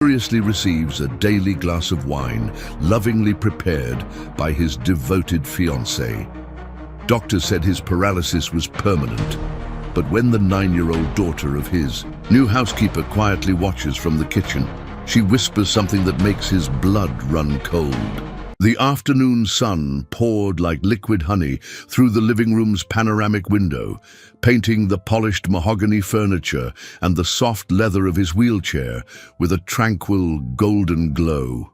Curiously receives a daily glass of wine, lovingly prepared by his devoted fiancée. Doctors said his paralysis was permanent, but when the 9-year-old daughter of his new housekeeper quietly watches from the kitchen, she whispers something that makes his blood run cold. The afternoon sun poured like liquid honey through the living room's panoramic window, painting the polished mahogany furniture and the soft leather of his wheelchair with a tranquil golden glow.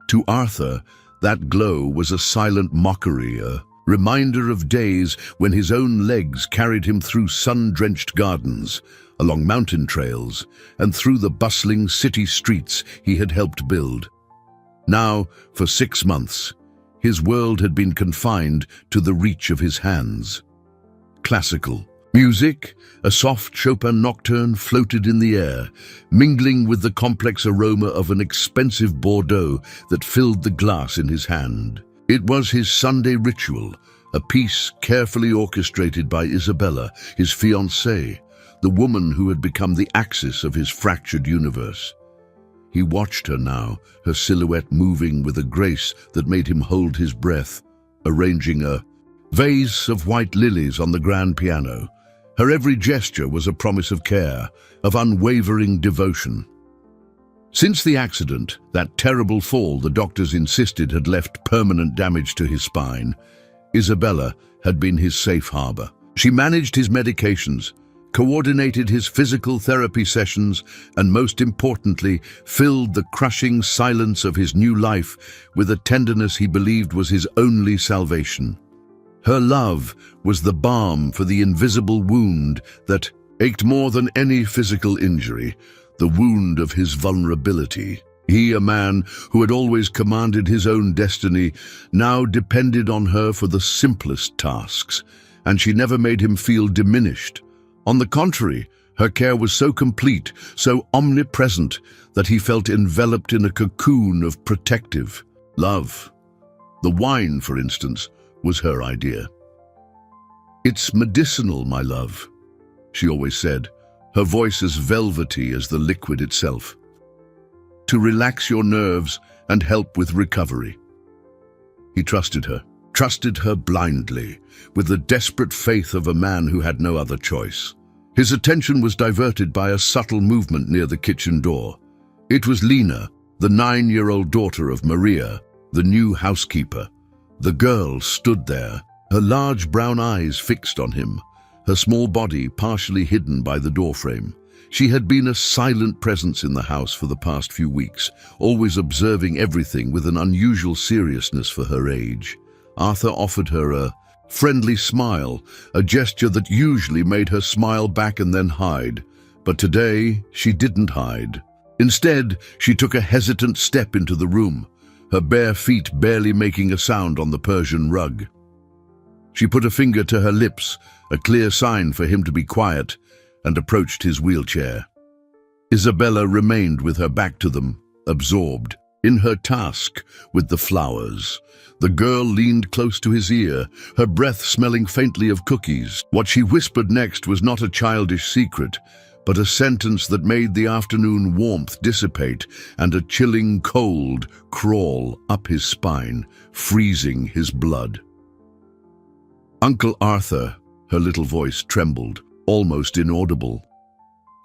To Arthur, that glow was a silent mockery, a reminder of days when his own legs carried him through sun-drenched gardens, along mountain trails, and through the bustling city streets he had helped build. Now, for 6 months, his world had been confined to the reach of his hands. Classical music, a soft Chopin nocturne floated in the air, mingling with the complex aroma of an expensive Bordeaux that filled the glass in his hand. It was his Sunday ritual, a piece carefully orchestrated by Isabella, his fiancée, the woman who had become the axis of his fractured universe. He watched her now, her silhouette moving with a grace that made him hold his breath, arranging a vase of white lilies on the grand piano. Her every gesture was a promise of care, of unwavering devotion. Since the accident, that terrible fall the doctors insisted had left permanent damage to his spine, Isabella had been his safe harbor. She managed his medications, coordinated his physical therapy sessions, and most importantly, filled the crushing silence of his new life with a tenderness he believed was his only salvation. Her love was the balm for the invisible wound that ached more than any physical injury, the wound of his vulnerability. He, a man who had always commanded his own destiny, now depended on her for the simplest tasks, and she never made him feel diminished. On the contrary, her care was so complete, so omnipresent, that he felt enveloped in a cocoon of protective love. The wine, for instance, was her idea. "It's medicinal, my love," she always said, her voice as velvety as the liquid itself. "To relax your nerves and help with recovery." He trusted her blindly, with the desperate faith of a man who had no other choice. His attention was diverted by a subtle movement near the kitchen door. It was Lena, the 9-year-old daughter of Maria, the new housekeeper. The girl stood there, her large brown eyes fixed on him, her small body partially hidden by the doorframe. She had been a silent presence in the house for the past few weeks, always observing everything with an unusual seriousness for her age. Arthur offered her a friendly smile, a gesture that usually made her smile back and then hide. But today, she didn't hide. Instead, she took a hesitant step into the room, her bare feet barely making a sound on the Persian rug. She put a finger to her lips, a clear sign for him to be quiet, and approached his wheelchair. Isabella remained with her back to them, absorbed in her task with the flowers. The girl leaned close to his ear, her breath smelling faintly of cookies. What she whispered next was not a childish secret, but a sentence that made the afternoon warmth dissipate and a chilling cold crawl up his spine, freezing his blood. "Uncle Arthur," her little voice trembled, almost inaudible.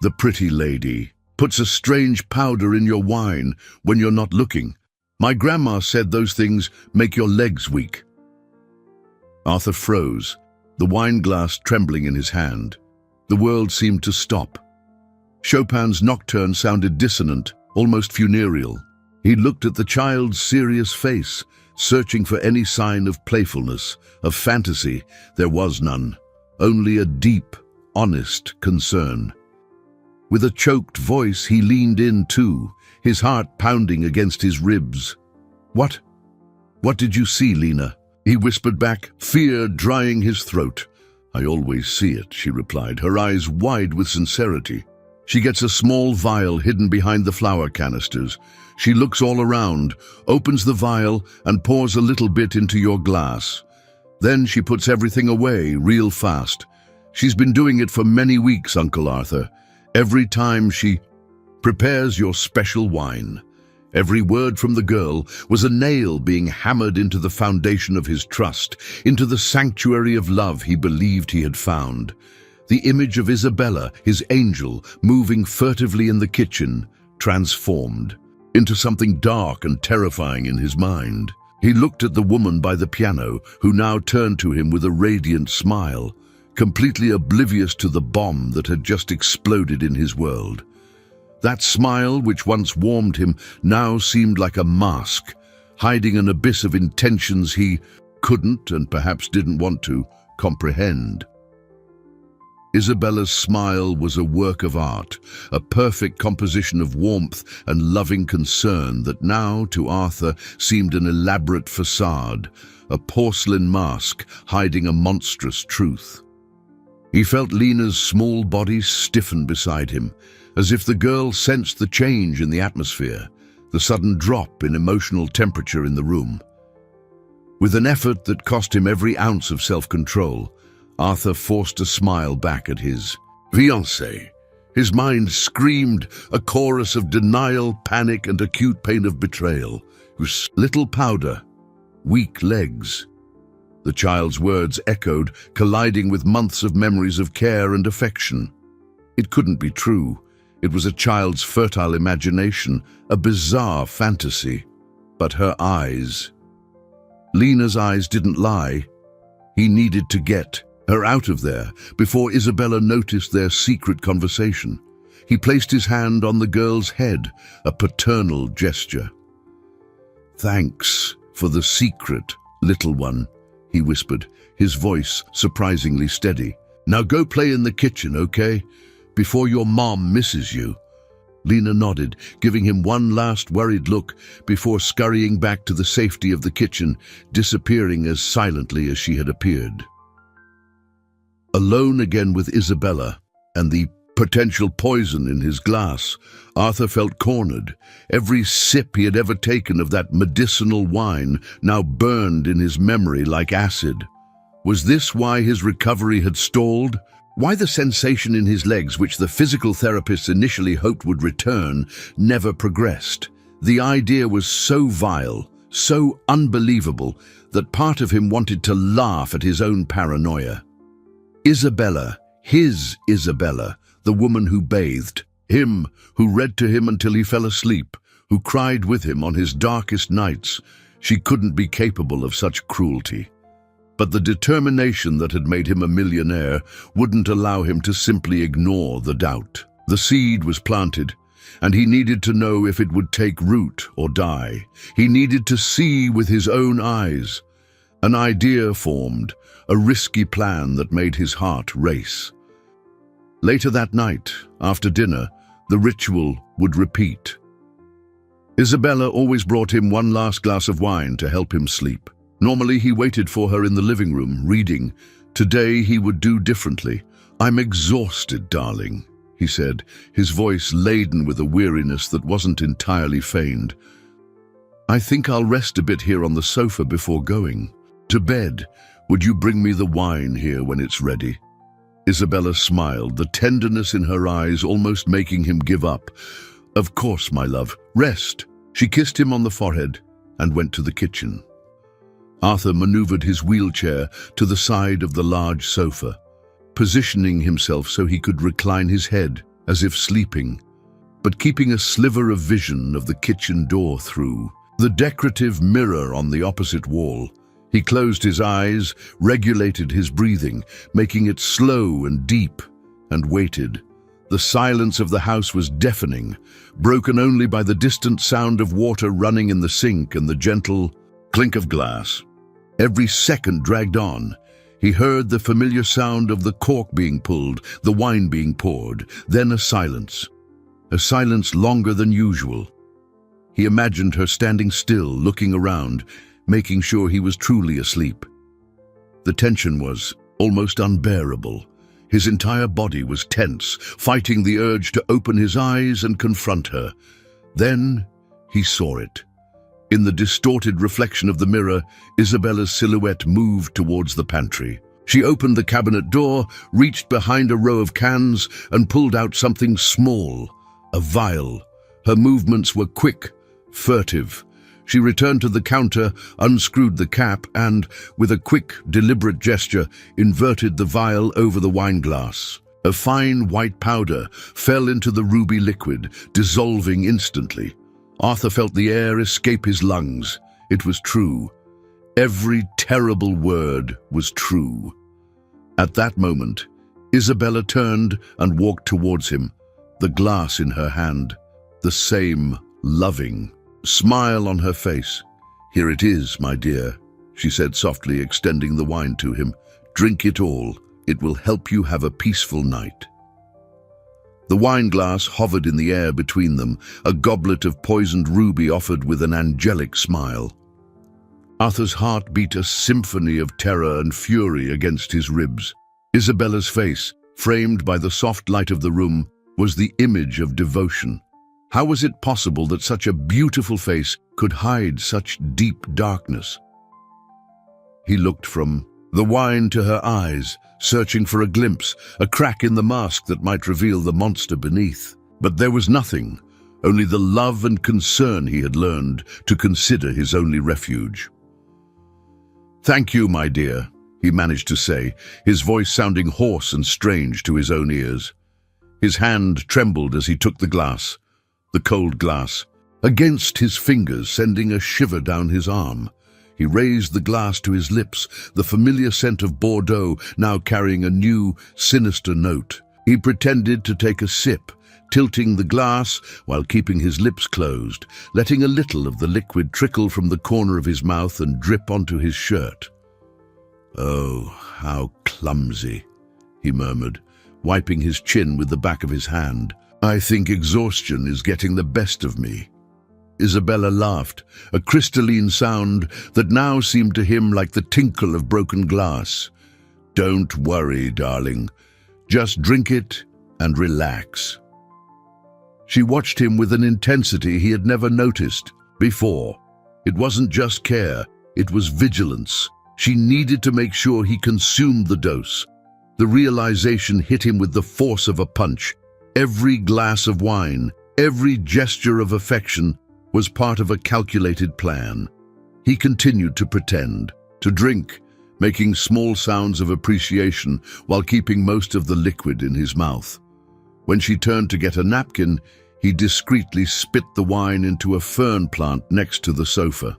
"The pretty lady puts a strange powder in your wine when you're not looking. My grandma said those things make your legs weak." Arthur froze, the wine glass trembling in his hand. The world seemed to stop. Chopin's nocturne sounded dissonant, almost funereal. He looked at the child's serious face, searching for any sign of playfulness, of fantasy. There was none, only a deep, honest concern. With a choked voice, he leaned in too, his heart pounding against his ribs. What did you see, Lena?" he whispered back, fear drying his throat. "I always see it," she replied, her eyes wide with sincerity. She gets a small vial hidden behind the flower canisters. She looks all around, opens the vial, and pours a little bit into your glass. Then she puts everything away real fast. She's been doing it for many weeks, Uncle Arthur. Every time she prepares your special wine. Every word from the girl was a nail being hammered into the foundation of his trust, into the sanctuary of love he believed he had found. The image of Isabella, his angel, moving furtively in the kitchen, transformed into something dark and terrifying in his mind. He looked at the woman by the piano, who now turned to him with a radiant smile, completely oblivious to the bomb that had just exploded in his world. That smile, which once warmed him, now seemed like a mask, hiding an abyss of intentions he couldn't, and perhaps didn't want to, comprehend. Isabella's smile was a work of art, a perfect composition of warmth and loving concern that now, to Arthur, seemed an elaborate facade, a porcelain mask hiding a monstrous truth. He felt Lena's small body stiffen beside him, as if the girl sensed the change in the atmosphere, the sudden drop in emotional temperature in the room. With an effort that cost him every ounce of self-control, Arthur forced a smile back at his fiancée. His mind screamed a chorus of denial, panic, and acute pain of betrayal. Whose little powder, weak legs. The child's words echoed, colliding with months of memories of care and affection. It couldn't be true. It was a child's fertile imagination, a bizarre fantasy. But her eyes. Lena's eyes didn't lie. He needed to get her out of there before Isabella noticed their secret conversation. He placed his hand on the girl's head, a paternal gesture. "Thanks for the secret, little one," he whispered, his voice surprisingly steady. "Now go play in the kitchen, okay? Before your mom misses you." Lena nodded, giving him one last worried look before scurrying back to the safety of the kitchen, disappearing as silently as she had appeared. Alone again with Isabella and the potential poison in his glass, Arthur felt cornered. Every sip he had ever taken of that medicinal wine now burned in his memory like acid. Was this why his recovery had stalled? Why the sensation in his legs, which the physical therapists initially hoped would return, never progressed? The idea was so vile, so unbelievable, that part of him wanted to laugh at his own paranoia. Isabella, his Isabella, the woman who bathed, him who read to him until he fell asleep, who cried with him on his darkest nights, she couldn't be capable of such cruelty. But the determination that had made him a millionaire wouldn't allow him to simply ignore the doubt. The seed was planted, and he needed to know if it would take root or die. He needed to see with his own eyes. An idea formed, a risky plan that made his heart race. Later that night, after dinner, the ritual would repeat. Isabella always brought him one last glass of wine to help him sleep. Normally he waited for her in the living room, reading. Today he would do differently. "I'm exhausted, darling," he said, his voice laden with a weariness that wasn't entirely feigned. "I think I'll rest a bit here on the sofa before going to bed. Would you bring me the wine here when it's ready?" Isabella smiled, the tenderness in her eyes almost making him give up. "Of course, my love. Rest." She kissed him on the forehead and went to the kitchen. Arthur maneuvered his wheelchair to the side of the large sofa, positioning himself so he could recline his head as if sleeping, but keeping a sliver of vision of the kitchen door through the decorative mirror on the opposite wall. He closed his eyes, regulated his breathing, making it slow and deep, and waited. The silence of the house was deafening, broken only by the distant sound of water running in the sink and the gentle clink of glass. Every second dragged on. He heard the familiar sound of the cork being pulled, the wine being poured, then a silence longer than usual. He imagined her standing still, looking around, making sure he was truly asleep. The tension was almost unbearable. His entire body was tense, fighting the urge to open his eyes and confront her. Then he saw it. In the distorted reflection of the mirror, Isabella's silhouette moved towards the pantry. She opened the cabinet door, reached behind a row of cans, and pulled out something small, A vial. Her movements were quick, furtive. She returned to the counter, unscrewed the cap, and, with a quick, deliberate gesture, inverted the vial over the wineglass. A fine white powder fell into the ruby liquid, dissolving instantly. Arthur felt the air escape his lungs. It was true. Every terrible word was true. At that moment, Isabella turned and walked towards him, the glass in her hand, the same loving smile on her face. "Here it is, my dear," she said softly, extending the wine to him. "Drink it all. It will help you have a peaceful night." The wineglass hovered in the air between them, a goblet of poisoned ruby offered with an angelic smile. Arthur's heart beat a symphony of terror and fury against his ribs. Isabella's face, framed by the soft light of the room, was the image of devotion. How was it possible that such a beautiful face could hide such deep darkness? He looked from the wine to her eyes, searching for a glimpse, a crack in the mask that might reveal the monster beneath. But there was nothing, only the love and concern he had learned to consider his only refuge. "Thank you, my dear," he managed to say, his voice sounding hoarse and strange to his own ears. His hand trembled as he took the glass, the cold glass, against his fingers, sending a shiver down his arm. He raised the glass to his lips, the familiar scent of Bordeaux now carrying a new, sinister note. He pretended to take a sip, tilting the glass while keeping his lips closed, letting a little of the liquid trickle from the corner of his mouth and drip onto his shirt. "Oh, how clumsy," he murmured, wiping his chin with the back of his hand. "I think exhaustion is getting the best of me." Isabella laughed, a crystalline sound that now seemed to him like the tinkle of broken glass. "Don't worry, darling. Just drink it and relax." She watched him with an intensity he had never noticed before. It wasn't just care, it was vigilance. She needed to make sure he consumed the dose. The realization hit him with the force of a punch. Every glass of wine, every gesture of affection was part of a calculated plan. He continued to pretend, to drink, making small sounds of appreciation while keeping most of the liquid in his mouth. When she turned to get a napkin, he discreetly spit the wine into a fern plant next to the sofa.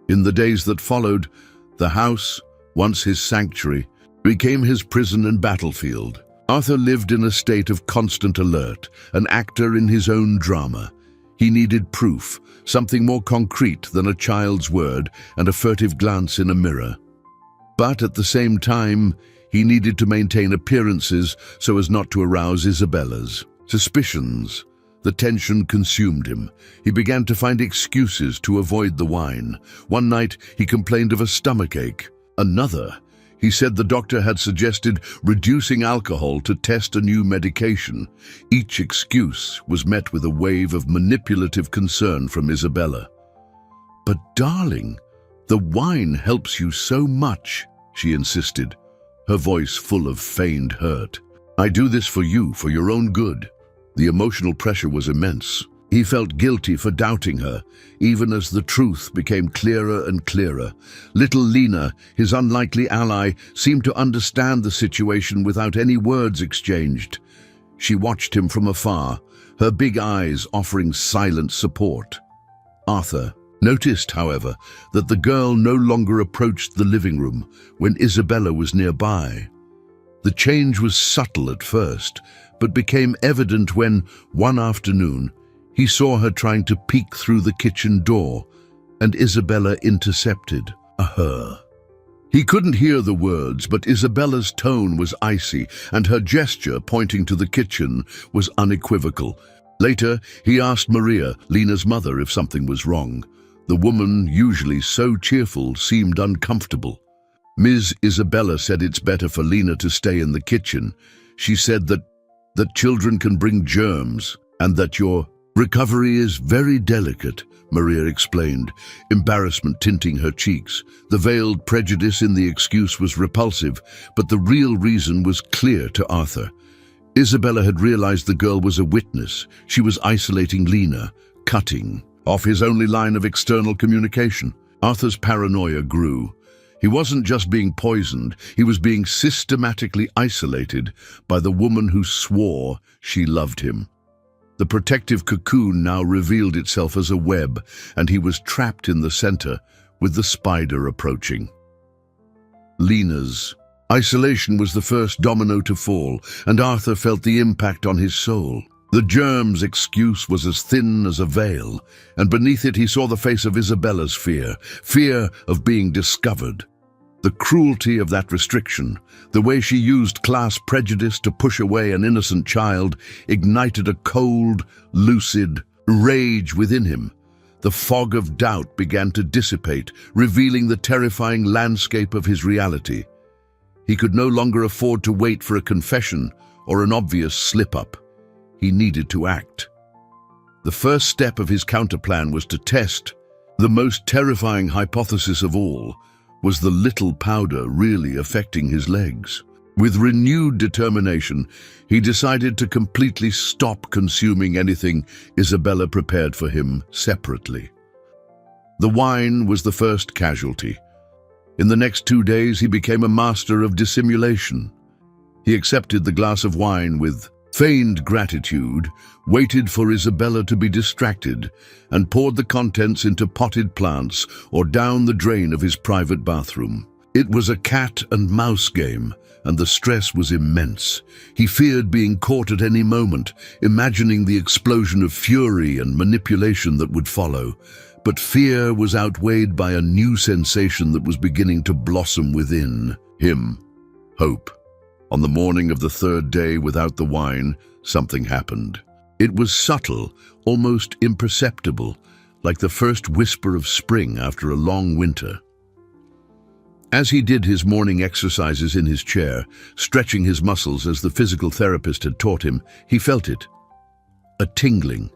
In the days that followed, the house, once his sanctuary, became his prison and battlefield. Arthur lived in a state of constant alert, an actor in his own drama. He needed proof, something more concrete than a child's word and a furtive glance in a mirror. But at the same time, he needed to maintain appearances so as not to arouse Isabella's suspicions. The tension consumed him. He began to find excuses to avoid the wine. One night, he complained of a stomachache. Another, he said the doctor had suggested reducing alcohol to test a new medication. Each excuse was met with a wave of manipulative concern from Isabella. "But darling, the wine helps you so much," she insisted, her voice full of feigned hurt. "I do this for you, for your own good." The emotional pressure was immense. He felt guilty for doubting her, even as the truth became clearer and clearer. Little Lena, his unlikely ally, seemed to understand the situation without any words exchanged. She watched him from afar, her big eyes offering silent support. Arthur noticed, however, that the girl no longer approached the living room when Isabella was nearby. The change was subtle at first, but became evident when, one afternoon, he saw her trying to peek through the kitchen door, and Isabella intercepted her. He couldn't hear the words, but Isabella's tone was icy, and her gesture, pointing to the kitchen, was unequivocal. Later, he asked Maria, Lena's mother, if something was wrong. The woman, usually so cheerful, seemed uncomfortable. Ms. Isabella said it's better for Lena to stay in the kitchen. She said that children can bring germs, and that your recovery is very delicate, Maria explained, embarrassment tinting her cheeks. The veiled prejudice in the excuse was repulsive, but the real reason was clear to Arthur. Isabella had realized the girl was a witness. She was isolating Lena, cutting off his only line of external communication. Arthur's paranoia grew. He wasn't just being poisoned, he was being systematically isolated by the woman who swore she loved him. The protective cocoon now revealed itself as a web, and he was trapped in the center, with the spider approaching. Lena's isolation was the first domino to fall, and Arthur felt the impact on his soul. The germ's excuse was as thin as a veil, and beneath it he saw the face of Isabella's fear of being discovered. The cruelty of that restriction, the way she used class prejudice to push away an innocent child, ignited a cold, lucid rage within him. The fog of doubt began to dissipate, revealing the terrifying landscape of his reality. He could no longer afford to wait for a confession or an obvious slip-up. He needed to act. The first step of his counterplan was to test. The most terrifying hypothesis of all was the little powder really affecting his legs. With renewed determination, he decided to completely stop consuming anything Isabella prepared for him separately. The wine was the first casualty. In the next 2 days, he became a master of dissimulation. He accepted the glass of wine with feigned gratitude, waited for Isabella to be distracted, and poured the contents into potted plants or down the drain of his private bathroom. It was a cat and mouse game, and the stress was immense. He feared being caught at any moment, imagining the explosion of fury and manipulation that would follow. But fear was outweighed by a new sensation that was beginning to blossom within him: hope. On the morning of the 3rd day without the wine, something happened. It was subtle, almost imperceptible, like the first whisper of spring after a long winter. As he did his morning exercises in his chair, stretching his muscles as the physical therapist had taught him, he felt it. A tingling.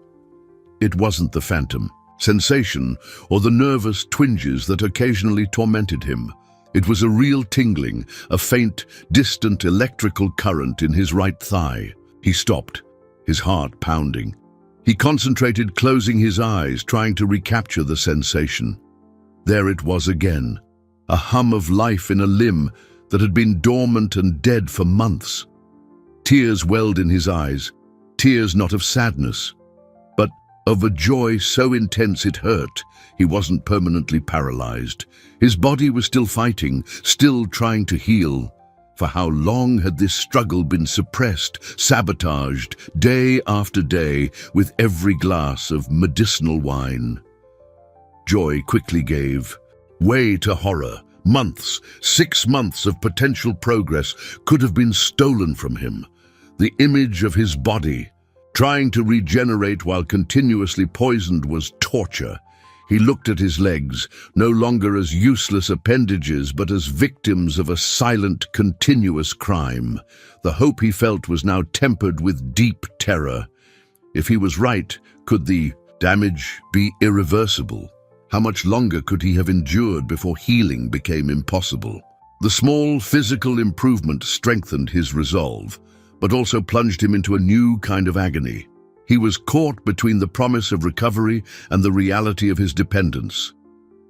It wasn't the phantom sensation or the nervous twinges that occasionally tormented him. It was a real tingling, a faint, distant electrical current in his right thigh. He stopped, his heart pounding. He concentrated, closing his eyes, trying to recapture the sensation. There it was again, a hum of life in a limb that had been dormant and dead for months. Tears welled in his eyes, tears not of sadness, but of a joy so intense it hurt. He wasn't permanently paralyzed. His body was still fighting, still trying to heal. For how long had this struggle been suppressed, sabotaged, day after day, with every glass of medicinal wine? Joy quickly gave way to horror. Months, 6 months of potential progress could have been stolen from him. The image of his body, trying to regenerate while continuously poisoned, was torture. He looked at his legs, no longer as useless appendages, but as victims of a silent, continuous crime. The hope he felt was now tempered with deep terror. If he was right, could the damage be irreversible? How much longer could he have endured before healing became impossible? The small physical improvement strengthened his resolve, but also plunged him into a new kind of agony. He was caught between the promise of recovery and the reality of his dependence.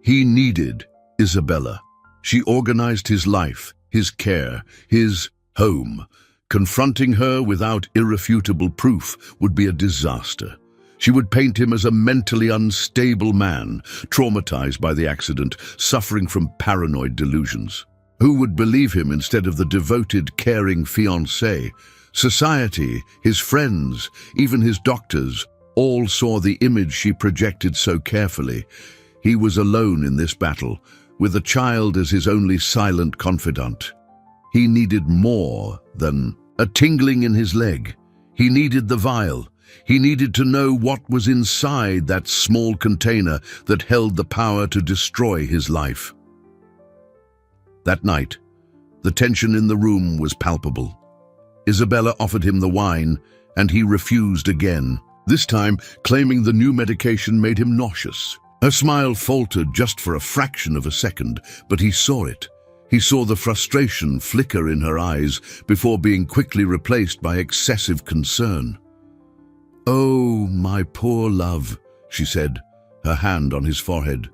He needed Isabella. She organized his life, his care, his home. Confronting her without irrefutable proof would be a disaster. She would paint him as a mentally unstable man, traumatized by the accident, suffering from paranoid delusions. Who would believe him instead of the devoted, caring fiancé? Society, his friends, even his doctors, all saw the image she projected so carefully. He was alone in this battle, with a child as his only silent confidant. He needed more than a tingling in his leg. He needed the vial. He needed to know what was inside that small container that held the power to destroy his life. That night, the tension in the room was palpable. Isabella offered him the wine, and he refused again, this time claiming the new medication made him nauseous. Her smile faltered just for a fraction of a second, but he saw it. He saw the frustration flicker in her eyes before being quickly replaced by excessive concern. "Oh, my poor love," she said, her hand on his forehead.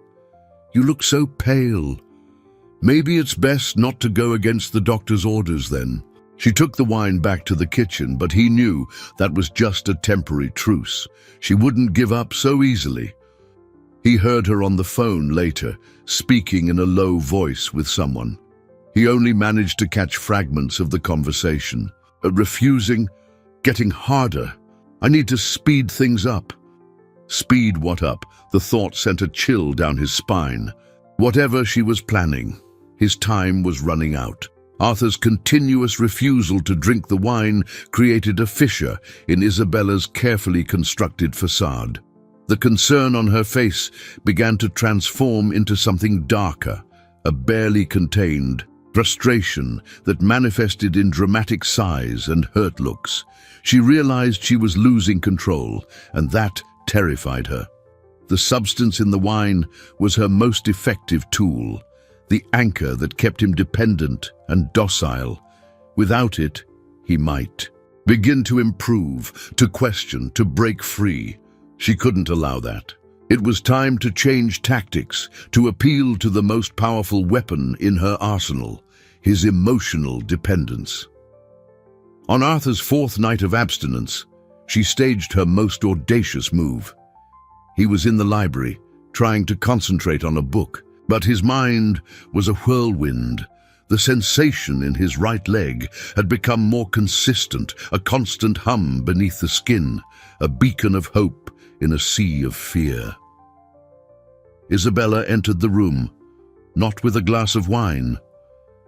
"You look so pale. Maybe it's best not to go against the doctor's orders then." She took the wine back to the kitchen, but he knew that was just a temporary truce. She wouldn't give up so easily. He heard her on the phone later, speaking in a low voice with someone. He only managed to catch fragments of the conversation. Refusing, getting harder. "I need to speed things up." Speed what up? The thought sent a chill down his spine. Whatever she was planning, his time was running out. Arthur's continuous refusal to drink the wine created a fissure in Isabella's carefully constructed facade. The concern on her face began to transform into something darker, a barely contained frustration that manifested in dramatic sighs and hurt looks. She realized she was losing control, and that terrified her. The substance in the wine was her most effective tool, the anchor that kept him dependent and docile. Without it, he might begin to improve, to question, to break free. She couldn't allow that. It was time to change tactics, to appeal to the most powerful weapon in her arsenal, his emotional dependence. On Arthur's fourth night of abstinence, she staged her most audacious move. He was in the library, trying to concentrate on a book, but his mind was a whirlwind. The sensation in his right leg had become more consistent, a constant hum beneath the skin, a beacon of hope in a sea of fear. Isabella entered the room, not with a glass of wine,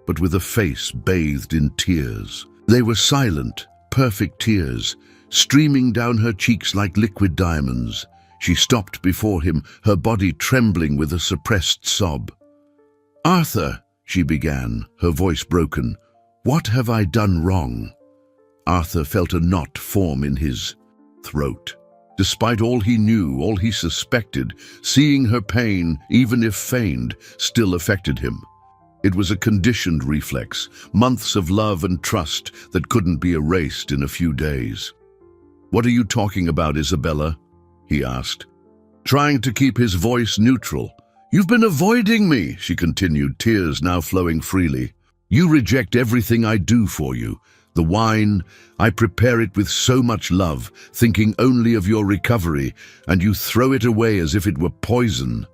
but with a face bathed in tears. They were silent, perfect tears, streaming down her cheeks like liquid diamonds. She stopped before him, her body trembling with a suppressed sob. "Arthur," she began, her voice broken, "what have I done wrong?" Arthur felt a knot form in his throat. Despite all he knew, all he suspected, seeing her pain, even if feigned, still affected him. It was a conditioned reflex, months of love and trust that couldn't be erased in a few days. "What are you talking about, Isabella?" he asked, trying to keep his voice neutral. "You've been avoiding me," she continued, tears now flowing freely. "You reject everything I do for you. The wine, I prepare it with so much love, thinking only of your recovery, and you throw it away as if it were poison."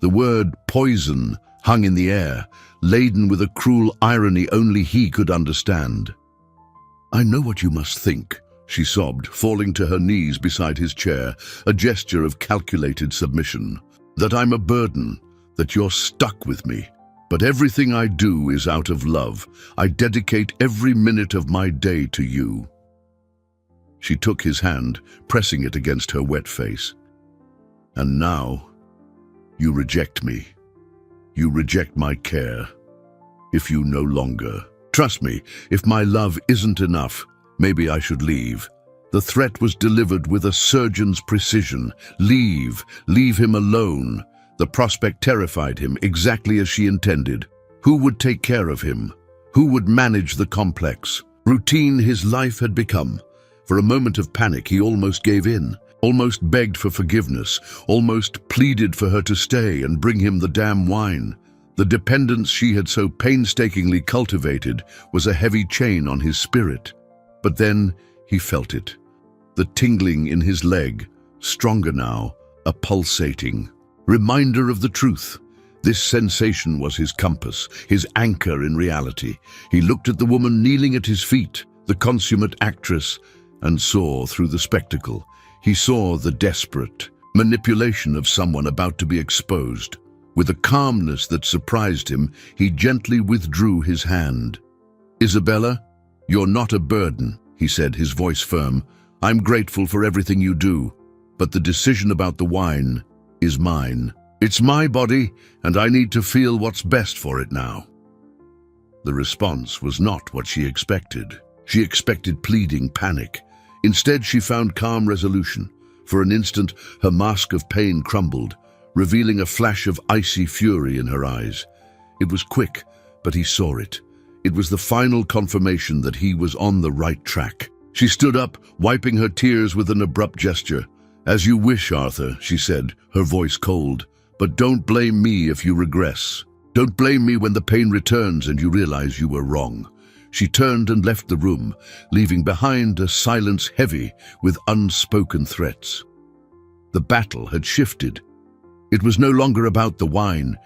The word poison hung in the air, laden with a cruel irony only he could understand. "I know what you must think," she sobbed, falling to her knees beside his chair, a gesture of calculated submission. "That I'm a burden, that you're stuck with me. But everything I do is out of love. I dedicate every minute of my day to you." She took his hand, pressing it against her wet face. "And now, you reject me. You reject my care. If you no longer. Trust me, if my love isn't enough, maybe I should leave." The threat was delivered with a surgeon's precision. Leave him alone. The prospect terrified him, exactly as she intended. Who would take care of him? Who would manage the complex routine his life had become? For a moment of panic, he almost gave in, almost begged for forgiveness, almost pleaded for her to stay and bring him the damn wine. The dependence she had so painstakingly cultivated was a heavy chain on his spirit. But then he felt it. The tingling in his leg, stronger now, a pulsating reminder of the truth. This sensation was his compass, his anchor in reality. He looked at the woman kneeling at his feet, the consummate actress, and saw through the spectacle. He saw the desperate manipulation of someone about to be exposed. With a calmness that surprised him, he gently withdrew his hand. "Isabella, you're not a burden," he said, his voice firm. "I'm grateful for everything you do, but the decision about the wine is mine. It's my body, and I need to feel what's best for it now." The response was not what she expected. She expected pleading panic. Instead, she found calm resolution. For an instant, her mask of pain crumbled, revealing a flash of icy fury in her eyes. It was quick, but he saw it. It was the final confirmation that he was on the right track. She stood up, wiping her tears with an abrupt gesture. "As you wish, Arthur," she said, her voice cold. "But don't blame me if you regress. Don't blame me when the pain returns and you realize you were wrong." She turned and left the room, leaving behind a silence heavy with unspoken threats. The battle had shifted. It was no longer about the wine.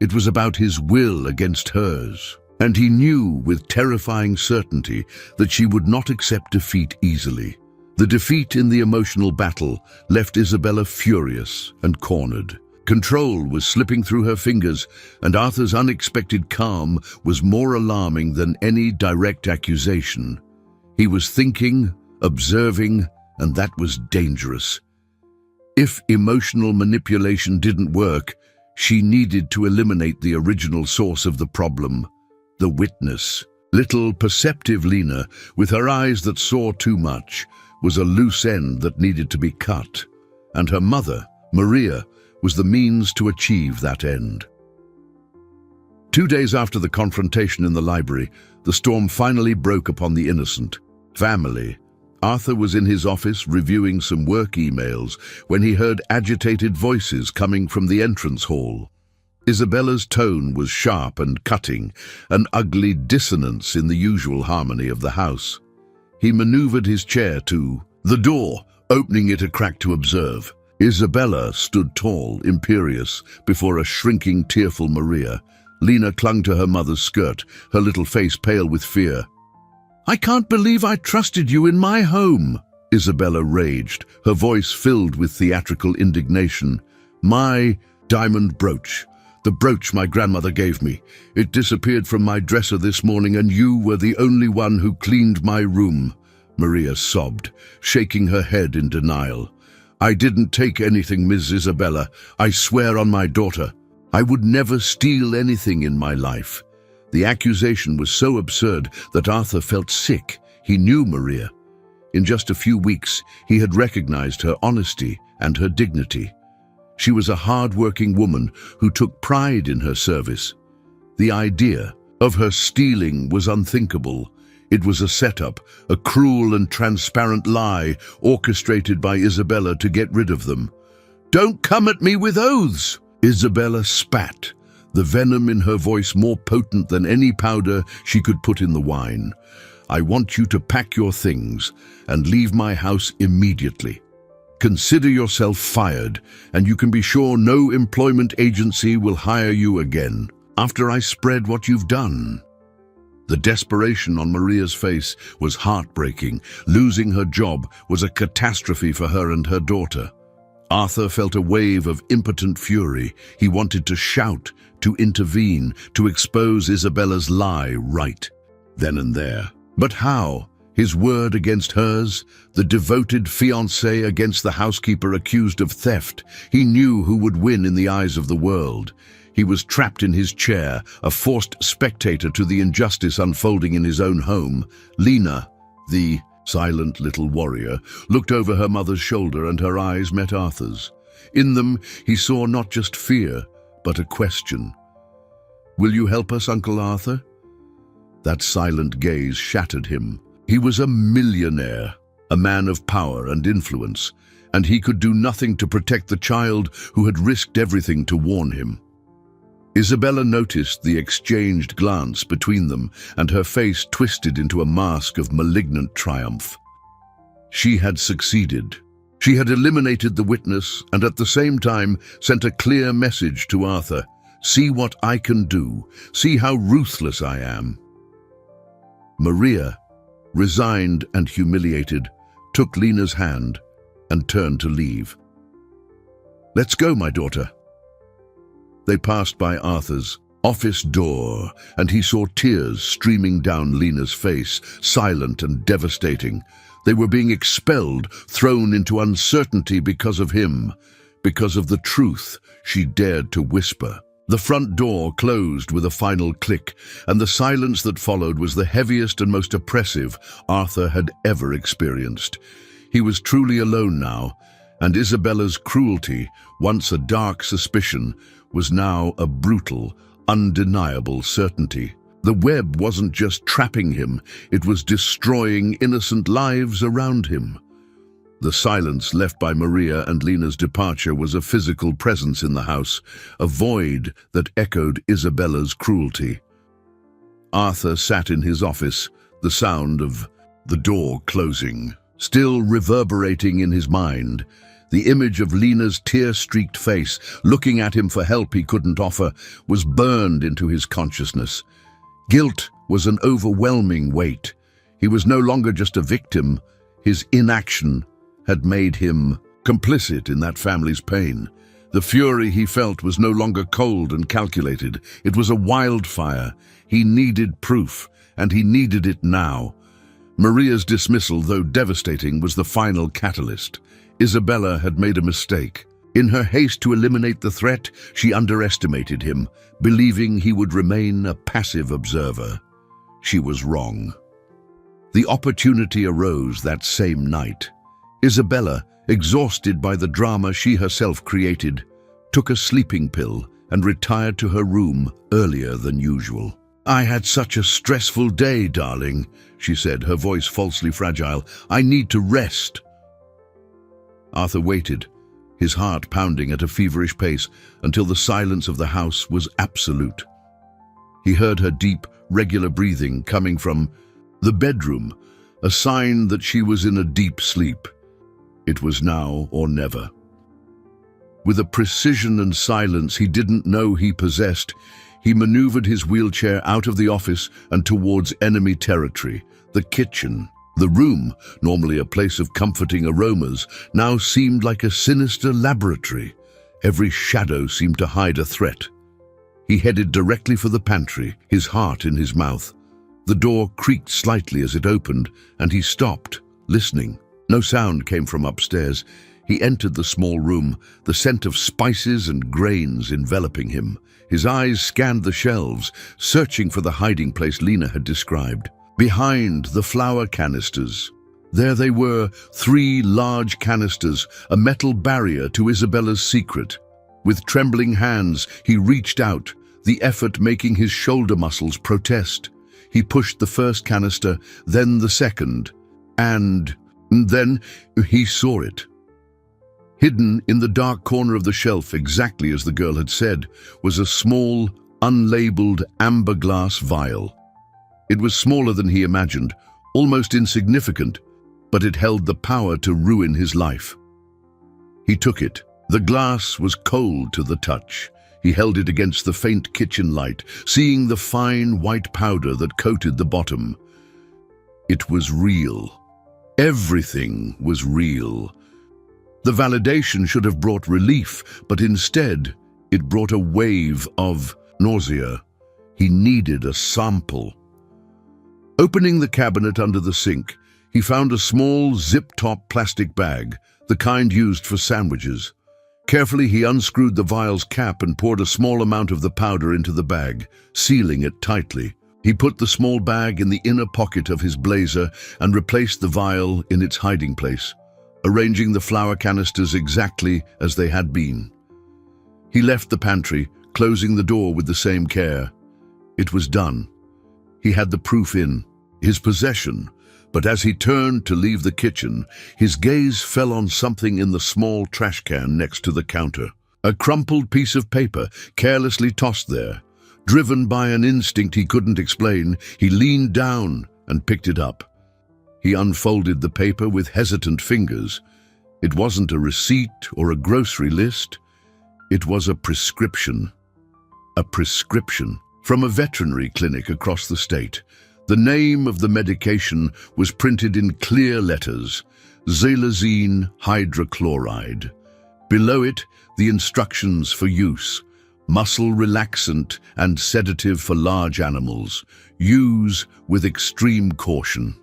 It was about his will against hers. And he knew with terrifying certainty that she would not accept defeat easily. The defeat in the emotional battle left Isabella furious and cornered. Control was slipping through her fingers, and Arthur's unexpected calm was more alarming than any direct accusation. He was thinking, observing, and that was dangerous. If emotional manipulation didn't work, she needed to eliminate the original source of the problem. The witness. Little perceptive Lena, with her eyes that saw too much, was a loose end that needed to be cut. And her mother, Maria, was the means to achieve that end. 2 days after the confrontation in the library, the storm finally broke upon the innocent family. Arthur was in his office reviewing some work emails when he heard agitated voices coming from the entrance hall. Isabella's tone was sharp and cutting, an ugly dissonance in the usual harmony of the house. He maneuvered his chair to the door, opening it a crack to observe. Isabella stood tall, imperious, before a shrinking, tearful Maria. Lena clung to her mother's skirt, her little face pale with fear. "I can't believe I trusted you in my home," Isabella raged, her voice filled with theatrical indignation. "My diamond brooch. The brooch my grandmother gave me. It disappeared from my dresser this morning and you were the only one who cleaned my room," Maria sobbed, shaking her head in denial. "I didn't take anything, Miss Isabella. I swear on my daughter. I would never steal anything in my life." The accusation was so absurd that Arthur felt sick. He knew Maria. In just a few weeks, he had recognized her honesty and her dignity. She was a hard-working woman who took pride in her service. The idea of her stealing was unthinkable. It was a setup, a cruel and transparent lie orchestrated by Isabella to get rid of them. "Don't come at me with oaths!" Isabella spat, the venom in her voice more potent than any powder she could put in the wine. "I want you to pack your things and leave my house immediately. Consider yourself fired, and you can be sure no employment agency will hire you again after I spread what you've done." The desperation on Maria's face was heartbreaking. Losing her job was a catastrophe for her and her daughter. Arthur felt a wave of impotent fury. He wanted to shout, to intervene, to expose Isabella's lie right then and there. But how? His word against hers, the devoted fiancé against the housekeeper accused of theft. He knew who would win in the eyes of the world. He was trapped in his chair, a forced spectator to the injustice unfolding in his own home. Lena, the silent little warrior, looked over her mother's shoulder and her eyes met Arthur's. In them, he saw not just fear, but a question. "Will you help us, Uncle Arthur?" That silent gaze shattered him. He was a millionaire, a man of power and influence, and he could do nothing to protect the child who had risked everything to warn him. Isabella noticed the exchanged glance between them, and her face twisted into a mask of malignant triumph. She had succeeded. She had eliminated the witness and at the same time sent a clear message to Arthur. "See what I can do. See how ruthless I am." Maria, resigned and humiliated, took Lena's hand and turned to leave. "Let's go, my daughter." They passed by Arthur's office door, and he saw tears streaming down Lena's face, silent and devastating. They were being expelled, thrown into uncertainty because of him, because of the truth she dared to whisper. The front door closed with a final click, and the silence that followed was the heaviest and most oppressive Arthur had ever experienced. He was truly alone now, and Isabella's cruelty, once a dark suspicion, was now a brutal, undeniable certainty. The web wasn't just trapping him, it was destroying innocent lives around him. The silence left by Maria and Lena's departure was a physical presence in the house, a void that echoed Isabella's cruelty. Arthur sat in his office, the sound of the door closing still reverberating in his mind. The image of Lena's tear-streaked face, looking at him for help he couldn't offer, was burned into his consciousness. Guilt was an overwhelming weight. He was no longer just a victim. His inaction had made him complicit in that family's pain. The fury he felt was no longer cold and calculated. It was a wildfire. He needed proof, and he needed it now. Maria's dismissal, though devastating, was the final catalyst. Isabella had made a mistake. In her haste to eliminate the threat, she underestimated him, believing he would remain a passive observer. She was wrong. The opportunity arose that same night. Isabella, exhausted by the drama she herself created, took a sleeping pill and retired to her room earlier than usual. "I had such a stressful day, darling," she said, her voice falsely fragile. "I need to rest." Arthur waited, his heart pounding at a feverish pace, until the silence of the house was absolute. He heard her deep, regular breathing coming from the bedroom, a sign that she was in a deep sleep. It was now or never. With a precision and silence he didn't know he possessed, he maneuvered his wheelchair out of the office and towards enemy territory, the kitchen. The room, normally a place of comforting aromas, now seemed like a sinister laboratory. Every shadow seemed to hide a threat. He headed directly for the pantry, his heart in his mouth. The door creaked slightly as it opened, and he stopped, listening. No sound came from upstairs. He entered the small room, the scent of spices and grains enveloping him. His eyes scanned the shelves, searching for the hiding place Lena had described. Behind the flour canisters, there they were, 3 large canisters, a metal barrier to Isabella's secret. With trembling hands, he reached out, the effort making his shoulder muscles protest. He pushed the first canister, then the second, and then he saw it. Hidden in the dark corner of the shelf, exactly as the girl had said, was a small, unlabeled amber glass vial. It was smaller than he imagined, almost insignificant, but it held the power to ruin his life. He took it. The glass was cold to the touch. He held it against the faint kitchen light, seeing the fine white powder that coated the bottom. It was real. Everything was real. The validation should have brought relief, but instead, it brought a wave of nausea. He needed a sample. Opening the cabinet under the sink, he found a small zip-top plastic bag, the kind used for sandwiches. Carefully, he unscrewed the vial's cap and poured a small amount of the powder into the bag, sealing it tightly. He put the small bag in the inner pocket of his blazer and replaced the vial in its hiding place, arranging the flour canisters exactly as they had been. He left the pantry, closing the door with the same care. It was done. He had the proof in his possession, but as he turned to leave the kitchen, his gaze fell on something in the small trash can next to the counter. A crumpled piece of paper, carelessly tossed there. Driven by an instinct he couldn't explain, he leaned down and picked it up. He unfolded the paper with hesitant fingers. It wasn't a receipt or a grocery list. It was a prescription. A prescription from a veterinary clinic across the state. The name of the medication was printed in clear letters, xylazine hydrochloride. Below it, the instructions for use: muscle relaxant and sedative for large animals. Use with extreme caution.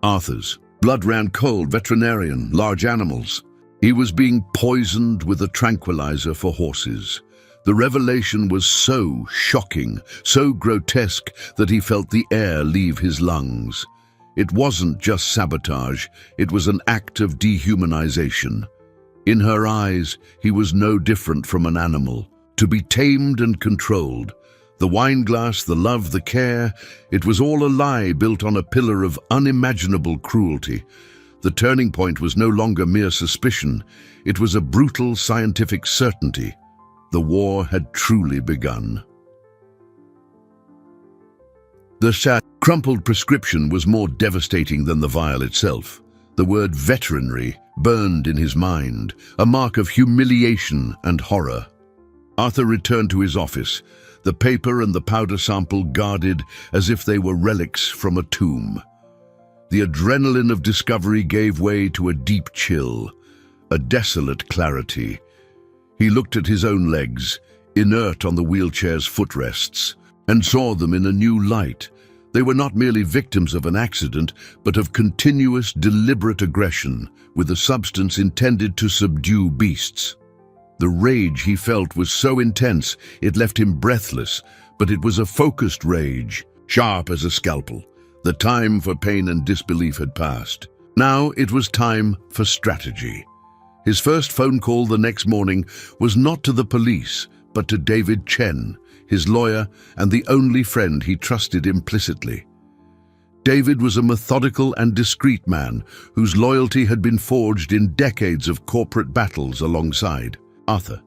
Arthur's blood ran cold. Veterinarian, large animals. He was being poisoned with a tranquilizer for horses. The revelation was so shocking, so grotesque, that he felt the air leave his lungs. It wasn't just sabotage, it was an act of dehumanization. In her eyes, he was no different from an animal, to be tamed and controlled. The wine glass, the love, the care, it was all a lie built on a pillar of unimaginable cruelty. The turning point was no longer mere suspicion. It was a brutal scientific certainty. The war had truly begun. The crumpled prescription was more devastating than the vial itself. The word veterinary burned in his mind, a mark of humiliation and horror. Arthur returned to his office, the paper and the powder sample guarded as if they were relics from a tomb. The adrenaline of discovery gave way to a deep chill, a desolate clarity. He looked at his own legs, inert on the wheelchair's footrests, and saw them in a new light. They were not merely victims of an accident, but of continuous, deliberate aggression, with a substance intended to subdue beasts. The rage he felt was so intense, it left him breathless, but it was a focused rage, sharp as a scalpel. The time for pain and disbelief had passed. Now it was time for strategy. His first phone call the next morning was not to the police, but to David Chen, his lawyer and the only friend he trusted implicitly. David was a methodical and discreet man whose loyalty had been forged in decades of corporate battles alongside Arthur.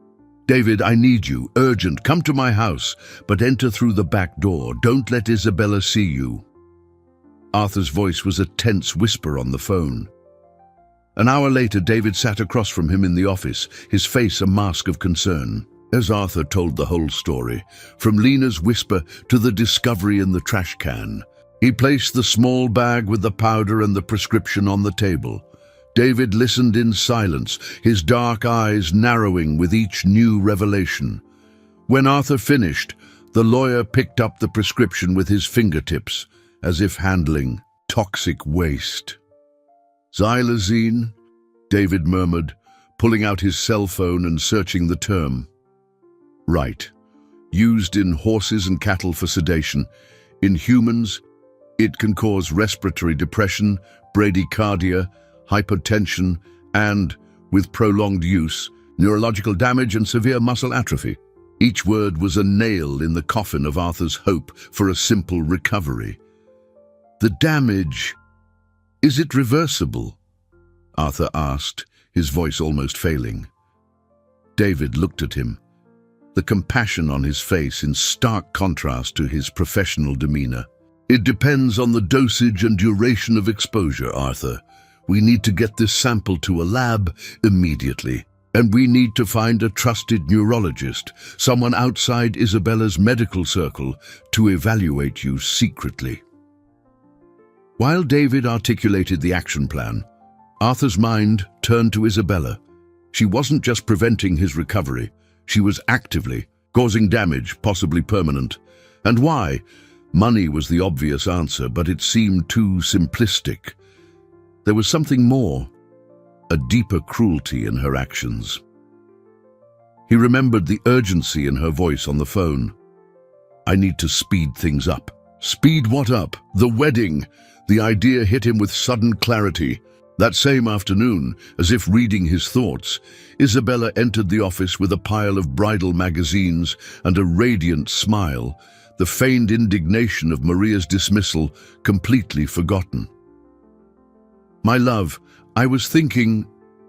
"David, I need you. Urgent. Come to my house, but enter through the back door. Don't let Isabella see you." Arthur's voice was a tense whisper on the phone. An hour later, David sat across from him in the office, his face a mask of concern. As Arthur told the whole story, from Lena's whisper to the discovery in the trash can, he placed the small bag with the powder and the prescription on the table. David listened in silence, his dark eyes narrowing with each new revelation. When Arthur finished, the lawyer picked up the prescription with his fingertips, as if handling toxic waste. "Xylazine," David murmured, pulling out his cell phone and searching the term. "Right. Used in horses and cattle for sedation. In humans, it can cause respiratory depression, bradycardia, hypertension, and, with prolonged use, neurological damage and severe muscle atrophy." Each word was a nail in the coffin of Arthur's hope for a simple recovery. "The damage, is it reversible?" Arthur asked, his voice almost failing. David looked at him, the compassion on his face in stark contrast to his professional demeanor. "It depends on the dosage and duration of exposure, Arthur. We need to get this sample to a lab immediately, and we need to find a trusted neurologist, someone outside Isabella's medical circle, to evaluate you secretly." While David articulated the action plan, Arthur's mind turned to Isabella. She wasn't just preventing his recovery, she was actively causing damage, possibly permanent. And why? Money was the obvious answer, but it seemed too simplistic. There was something more, a deeper cruelty in her actions. He remembered the urgency in her voice on the phone. "I need to speed things up." Speed what up? The wedding! The idea hit him with sudden clarity. That same afternoon, as if reading his thoughts, Isabella entered the office with a pile of bridal magazines and a radiant smile, the feigned indignation of Maria's dismissal completely forgotten. "My love, I was thinking,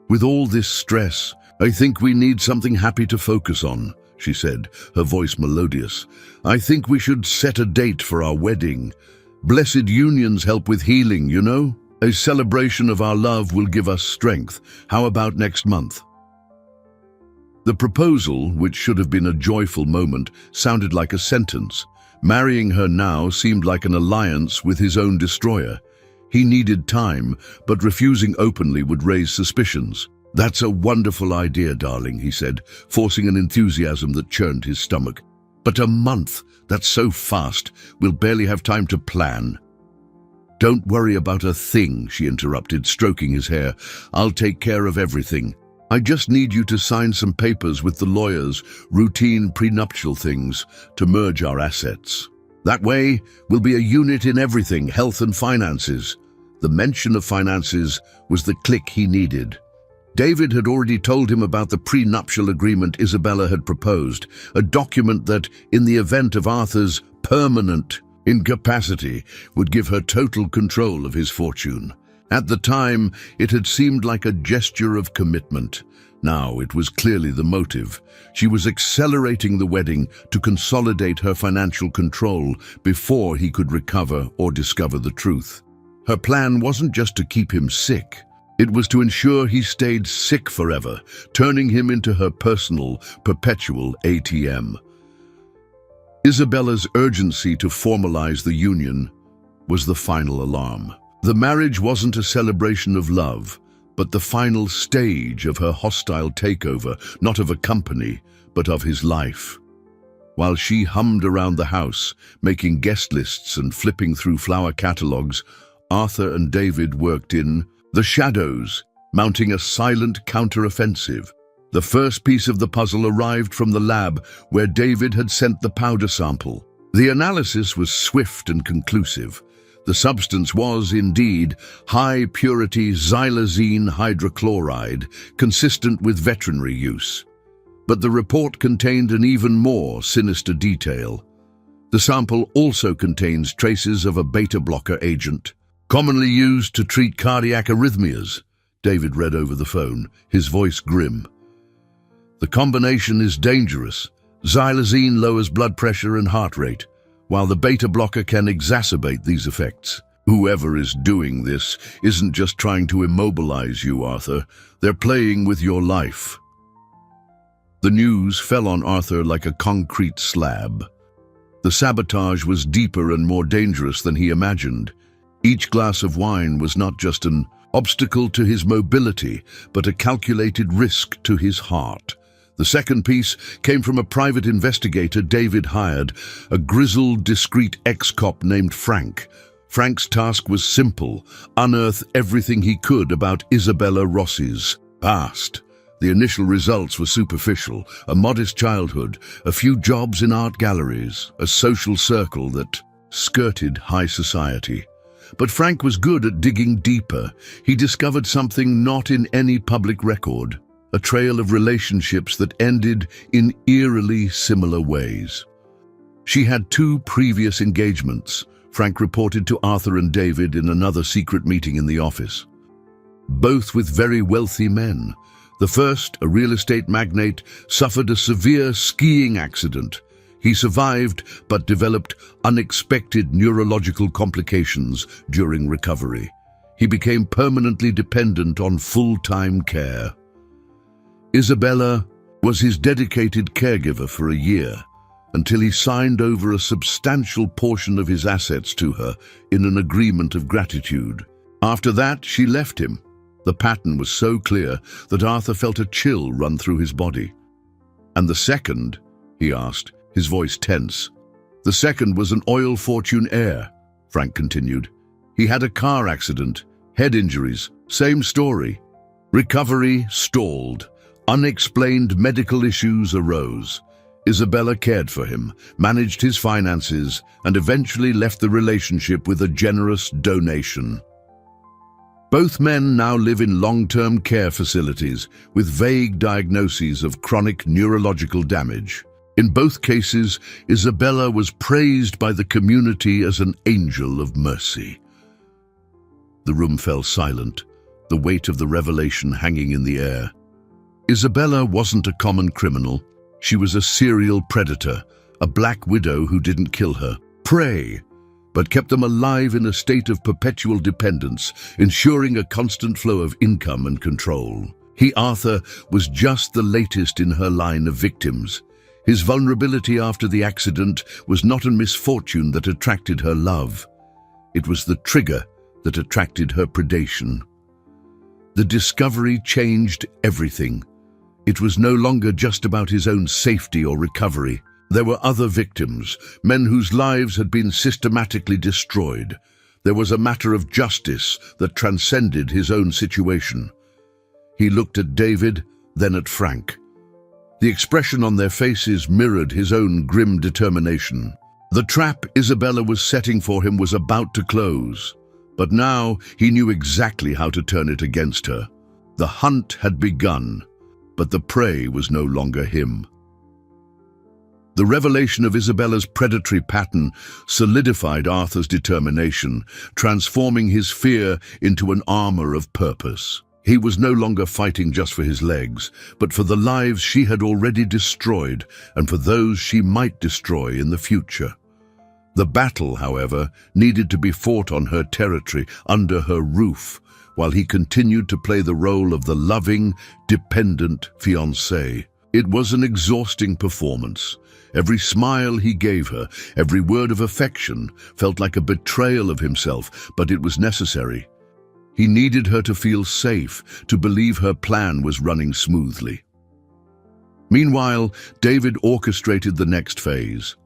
with all this stress, I think we need something happy to focus on," she said, her voice melodious. "I think we should set a date for our wedding. Blessed unions help with healing, you know? A celebration of our love will give us strength. How about next month?" The proposal, which should have been a joyful moment, sounded like a sentence. Marrying her now seemed like an alliance with his own destroyer. He needed time, but refusing openly would raise suspicions. "That's a wonderful idea, darling," he said, forcing an enthusiasm that churned his stomach. "But a month? That's so fast. We'll barely have time to plan." "Don't worry about a thing," she interrupted, stroking his hair. "I'll take care of everything. I just need you to sign some papers with the lawyers, routine prenuptial things, to merge our assets. That way, we'll be a unit in everything, health and finances." The mention of finances was the click he needed. David had already told him about the prenuptial agreement Isabella had proposed, a document that, in the event of Arthur's permanent incapacity, would give her total control of his fortune. At the time, it had seemed like a gesture of commitment. Now it was clearly the motive. She was accelerating the wedding to consolidate her financial control before he could recover or discover the truth. Her plan wasn't just to keep him sick. It was to ensure he stayed sick forever, turning him into her personal, perpetual ATM. Isabella's urgency to formalize the union was the final alarm. The marriage wasn't a celebration of love, but the final stage of her hostile takeover, not of a company, but of his life. While she hummed around the house, making guest lists and flipping through flower catalogs, Arthur and David worked in the shadows, mounting a silent counter-offensive. The first piece of the puzzle arrived from the lab where David had sent the powder sample. The analysis was swift and conclusive. The substance was, indeed, high-purity xylazine hydrochloride, consistent with veterinary use. But the report contained an even more sinister detail. The sample also contains traces of a beta-blocker agent, commonly used to treat cardiac arrhythmias. David read over the phone, his voice grim. The combination is dangerous. Xylazine lowers blood pressure and heart rate, while the beta blocker can exacerbate these effects. Whoever is doing this isn't just trying to immobilize you, Arthur. They're playing with your life. The news fell on Arthur like a concrete slab. The sabotage was deeper and more dangerous than he imagined. Each glass of wine was not just an obstacle to his mobility, but a calculated risk to his heart. The second piece came from a private investigator David hired, a grizzled, discreet ex-cop named Frank. Frank's task was simple: unearth everything he could about Isabella Rossi's past. The initial results were superficial: a modest childhood, a few jobs in art galleries, a social circle that skirted high society. But Frank was good at digging deeper. He discovered something not in any public record: a trail of relationships that ended in eerily similar ways. She had 2 previous engagements, Frank reported to Arthur and David in another secret meeting in the office. Both with very wealthy men. The first, a real estate magnate, suffered a severe skiing accident. He survived, but developed unexpected neurological complications during recovery. He became permanently dependent on full-time care. Isabella was his dedicated caregiver for a year, until he signed over a substantial portion of his assets to her in an agreement of gratitude. After that, she left him. The pattern was so clear that Arthur felt a chill run through his body. "And the second?" he asked, his voice tense. "The second was an oil fortune heir," Frank continued. "He had a car accident, head injuries, same story. Recovery stalled. Unexplained medical issues arose. Isabella cared for him, managed his finances, and eventually left the relationship with a generous donation. Both men now live in long-term care facilities with vague diagnoses of chronic neurological damage. In both cases, Isabella was praised by the community as an angel of mercy." The room fell silent, the weight of the revelation hanging in the air. Isabella wasn't a common criminal. She was a serial predator, a black widow who didn't kill her prey, but kept them alive in a state of perpetual dependence, ensuring a constant flow of income and control. He, Arthur, was just the latest in her line of victims. His vulnerability after the accident was not a misfortune that attracted her love. It was the trigger that attracted her predation. The discovery changed everything. It was no longer just about his own safety or recovery. There were other victims, men whose lives had been systematically destroyed. There was a matter of justice that transcended his own situation. He looked at David, then at Frank. The expression on their faces mirrored his own grim determination. The trap Isabella was setting for him was about to close, but now he knew exactly how to turn it against her. The hunt had begun, but the prey was no longer him. The revelation of Isabella's predatory pattern solidified Arthur's determination, transforming his fear into an armor of purpose. He was no longer fighting just for his legs, but for the lives she had already destroyed and for those she might destroy in the future. The battle, however, needed to be fought on her territory, under her roof, while he continued to play the role of the loving, dependent fiancé. It was an exhausting performance. Every smile he gave her, every word of affection, felt like a betrayal of himself, but it was necessary. He needed her to feel safe, to believe her plan was running smoothly. Meanwhile, David orchestrated the next phase,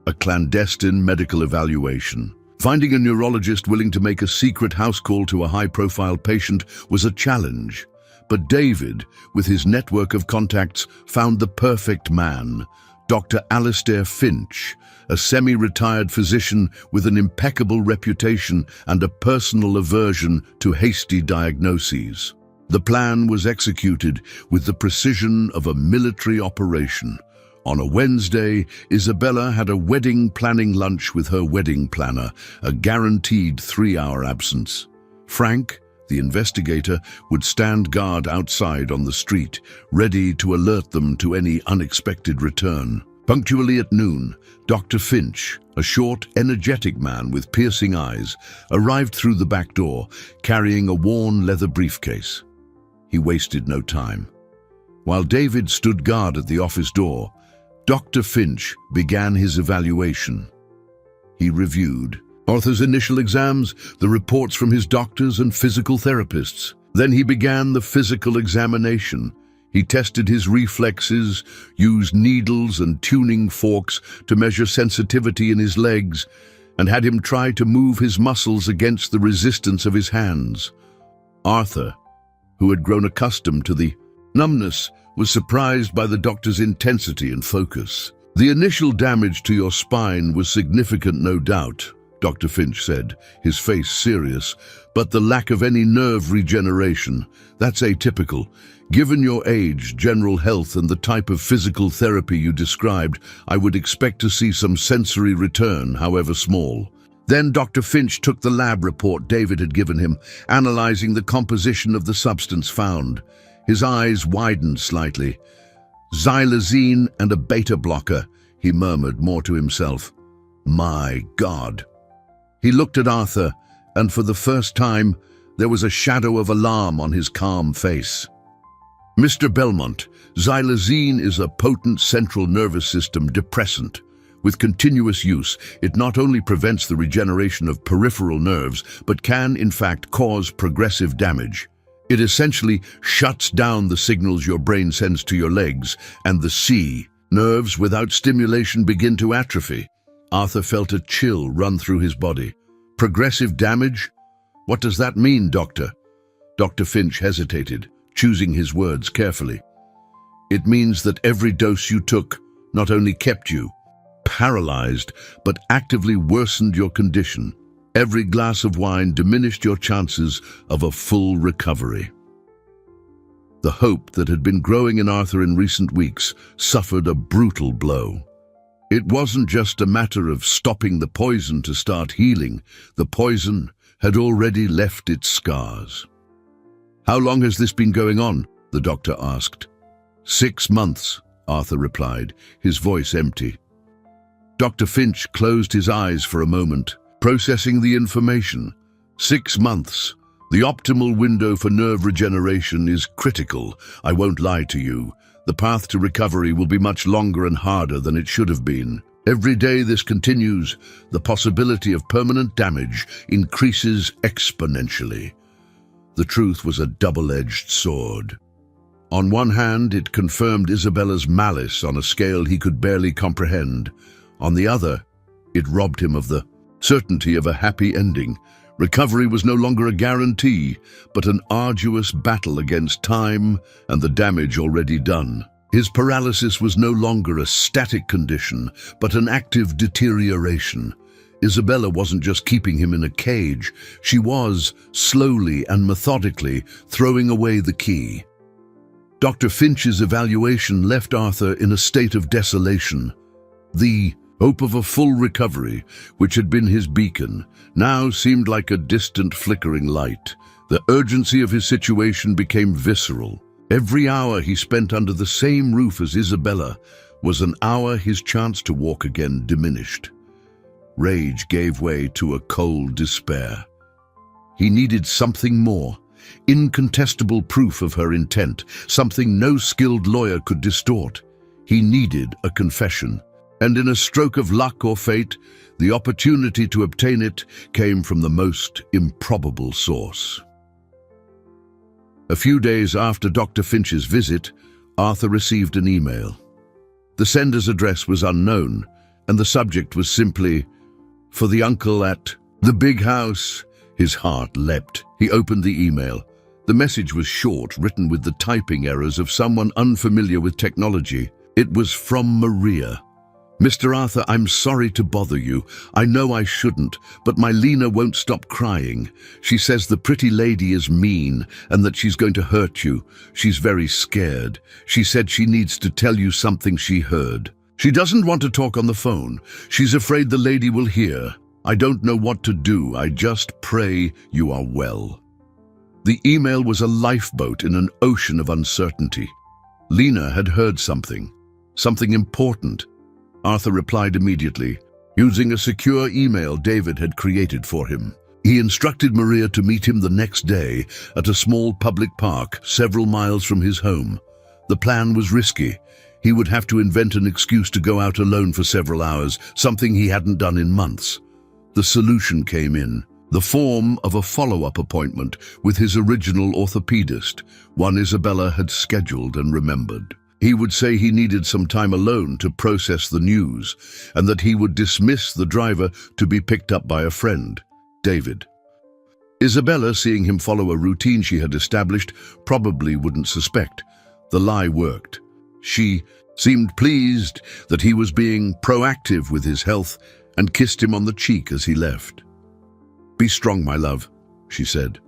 a clandestine medical evaluation. Finding a neurologist willing to make a secret house call to a high-profile patient was a challenge. But David, with his network of contacts, found the perfect man, Dr. Alistair Finch, a semi-retired physician with an impeccable reputation and a personal aversion to hasty diagnoses. The plan was executed with the precision of a military operation. On a Wednesday, Isabella had a wedding planning lunch with her wedding planner, a guaranteed 3-hour absence. Frank, the investigator, would stand guard outside on the street, ready to alert them to any unexpected return. Punctually at noon, Dr. Finch, a short, energetic man with piercing eyes, arrived through the back door, carrying a worn leather briefcase. He wasted no time. While David stood guard at the office door, Dr. Finch began his evaluation. He reviewed Arthur's initial exams, the reports from his doctors and physical therapists. Then he began the physical examination. He tested his reflexes, used needles and tuning forks to measure sensitivity in his legs, and had him try to move his muscles against the resistance of his hands. Arthur, who had grown accustomed to the numbness, was surprised by the doctor's intensity and focus. "The initial damage to your spine was significant, no doubt," Dr. Finch said, his face serious, "but the lack of any nerve regeneration, that's atypical. Given your age, general health, and the type of physical therapy you described, I would expect to see some sensory return, however small." Then Dr. Finch took the lab report David had given him, analyzing the composition of the substance found. His eyes widened slightly. "Xylazine and a beta blocker," he murmured, more to himself. "My God." He looked at Arthur, and for the first time, there was a shadow of alarm on his calm face. "Mr. Belmont, xylazine is a potent central nervous system depressant. With continuous use, it not only prevents the regeneration of peripheral nerves, but can, in fact, cause progressive damage. It essentially shuts down the signals your brain sends to your legs, and the C nerves without stimulation begin to atrophy." Arthur felt a chill run through his body. "Progressive damage? What does that mean, Doctor?" Dr. Finch hesitated, choosing his words carefully. "It means that every dose you took not only kept you paralyzed, but actively worsened your condition. Every glass of wine diminished your chances of a full recovery." The hope that had been growing in Arthur in recent weeks suffered a brutal blow. It wasn't just a matter of stopping the poison to start healing. The poison had already left its scars. "How long has this been going on?" the doctor asked. 6 months, Arthur replied, his voice empty. Dr. Finch closed his eyes for a moment, processing the information. 6 months. The optimal window for nerve regeneration is critical, I won't lie to you. The path to recovery will be much longer and harder than it should have been. Every day this continues, the possibility of permanent damage increases exponentially. The truth was a double-edged sword. On one hand, it confirmed Isabella's malice on a scale he could barely comprehend. On the other, it robbed him of the certainty of a happy ending. Recovery was no longer a guarantee, but an arduous battle against time and the damage already done. His paralysis was no longer a static condition, but an active deterioration. Isabella wasn't just keeping him in a cage, she was, slowly and methodically, throwing away the key. Dr. Finch's evaluation left Arthur in a state of desolation. The hope of a full recovery, which had been his beacon, now seemed like a distant flickering light. The urgency of his situation became visceral. Every hour he spent under the same roof as Isabella was an hour his chance to walk again diminished. Rage gave way to a cold despair. He needed something more, incontestable proof of her intent, something no skilled lawyer could distort. He needed a confession, and in a stroke of luck or fate, the opportunity to obtain it came from the most improbable source. A few days after Dr. Finch's visit, Arthur received an email. The sender's address was unknown, and the subject was simply, "For the uncle at the big house." His heart leapt. He opened the email. The message was short, written with the typing errors of someone unfamiliar with technology. It was from Maria. "Mr. Arthur, I'm sorry to bother you. I know I shouldn't, but my Lena won't stop crying. She says the pretty lady is mean and that she's going to hurt you. She's very scared. She said she needs to tell you something she heard. She doesn't want to talk on the phone. She's afraid the lady will hear. I don't know what to do. I just pray you are well." The email was a lifeboat in an ocean of uncertainty. Lena had heard something important. Arthur replied immediately, using a secure email David had created for him. He instructed Maria to meet him the next day at a small public park several miles from his home. The plan was risky. He would have to invent an excuse to go out alone for several hours, something he hadn't done in months. The solution came in the form of a follow-up appointment with his original orthopedist, one Isabella had scheduled and remembered. He would say he needed some time alone to process the news, and that he would dismiss the driver to be picked up by a friend, David. Isabella, seeing him follow a routine she had established, probably wouldn't suspect. The lie worked. She seemed pleased that he was being proactive with his health and kissed him on the cheek as he left. "Be strong, my love," she said.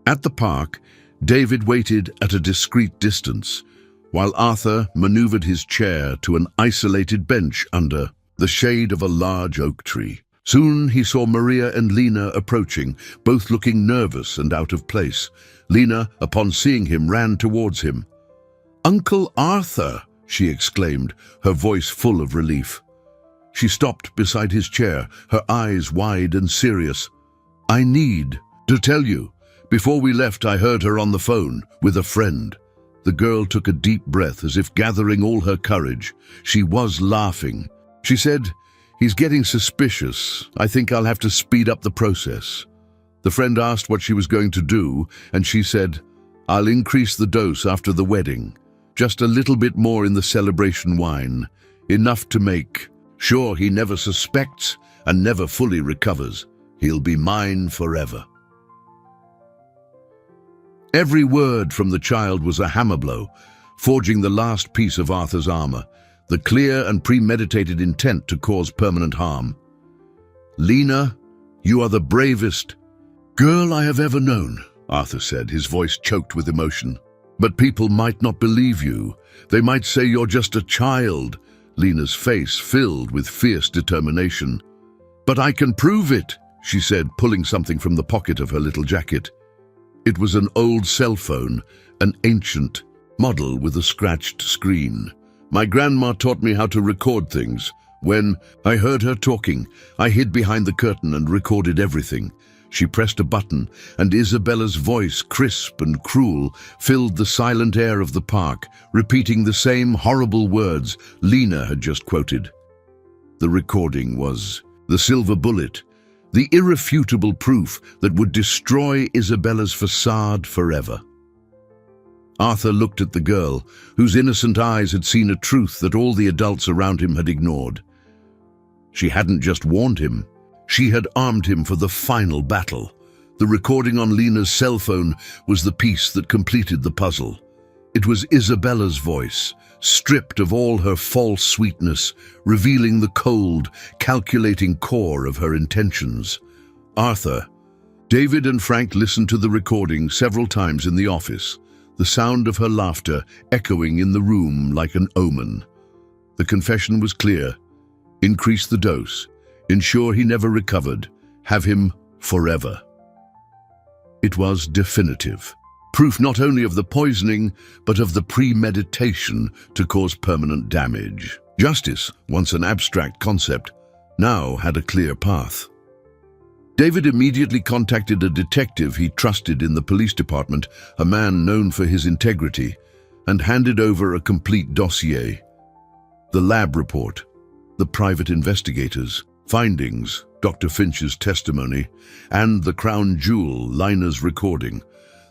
At the park, David waited at a discreet distance, while Arthur maneuvered his chair to an isolated bench under the shade of a large oak tree. Soon he saw Maria and Lena approaching, both looking nervous and out of place. Lena, upon seeing him, ran towards him. "Uncle Arthur!" she exclaimed, her voice full of relief. She stopped beside his chair, her eyes wide and serious. "I need to tell you. Before we left, I heard her on the phone with a friend." The girl took a deep breath as if gathering all her courage. She was laughing. She said, "He's getting suspicious. I think I'll have to speed up the process." The friend asked what she was going to do, and she said, "I'll increase the dose after the wedding. Just a little bit more in the celebration wine. Enough to make sure he never suspects and never fully recovers. He'll be mine forever." Every word from the child was a hammer blow, forging the last piece of Arthur's armor, the clear and premeditated intent to cause permanent harm. "Lena, you are the bravest girl I have ever known," Arthur said, his voice choked with emotion. "But people might not believe you. They might say you're just a child." Lena's face filled with fierce determination. "But I can prove it," she said, pulling something from the pocket of her little jacket. It was an old cell phone, an ancient model with a scratched screen. "My grandma taught me how to record things. When I heard her talking, I hid behind the curtain and recorded everything." She pressed a button, and Isabella's voice, crisp and cruel, filled the silent air of the park, repeating the same horrible words Lena had just quoted. The recording was the silver bullet, the irrefutable proof that would destroy Isabella's facade forever. Arthur looked at the girl, whose innocent eyes had seen a truth that all the adults around him had ignored. She hadn't just warned him, she had armed him for the final battle. The recording on Lena's cell phone was the piece that completed the puzzle. It was Isabella's voice, stripped of all her false sweetness, revealing the cold, calculating core of her intentions. Arthur. David and Frank listened to the recording several times in the office, the sound of her laughter echoing in the room like an omen. The confession was clear. Increase the dose. Ensure he never recovered. Have him forever. It was definitive. Proof not only of the poisoning, but of the premeditation to cause permanent damage. Justice, once an abstract concept, now had a clear path. David immediately contacted a detective he trusted in the police department, a man known for his integrity, and handed over a complete dossier. The lab report, the private investigators, findings, Dr. Finch's testimony, and the crown jewel, Lina's recording.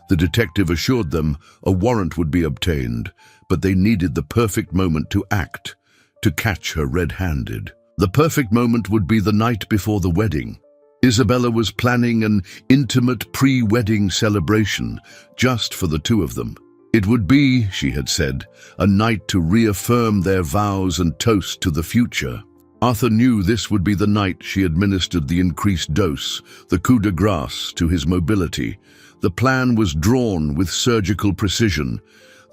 The detective assured them a warrant would be obtained, but they needed the perfect moment to act, to catch her red-handed. The perfect moment would be the night before the wedding. Isabella was planning an intimate pre-wedding celebration, just for the two of them. It would be, she had said, a night to reaffirm their vows and toast to the future. Arthur knew this would be the night she administered the increased dose, the coup de grace to his mobility. The plan was drawn with surgical precision.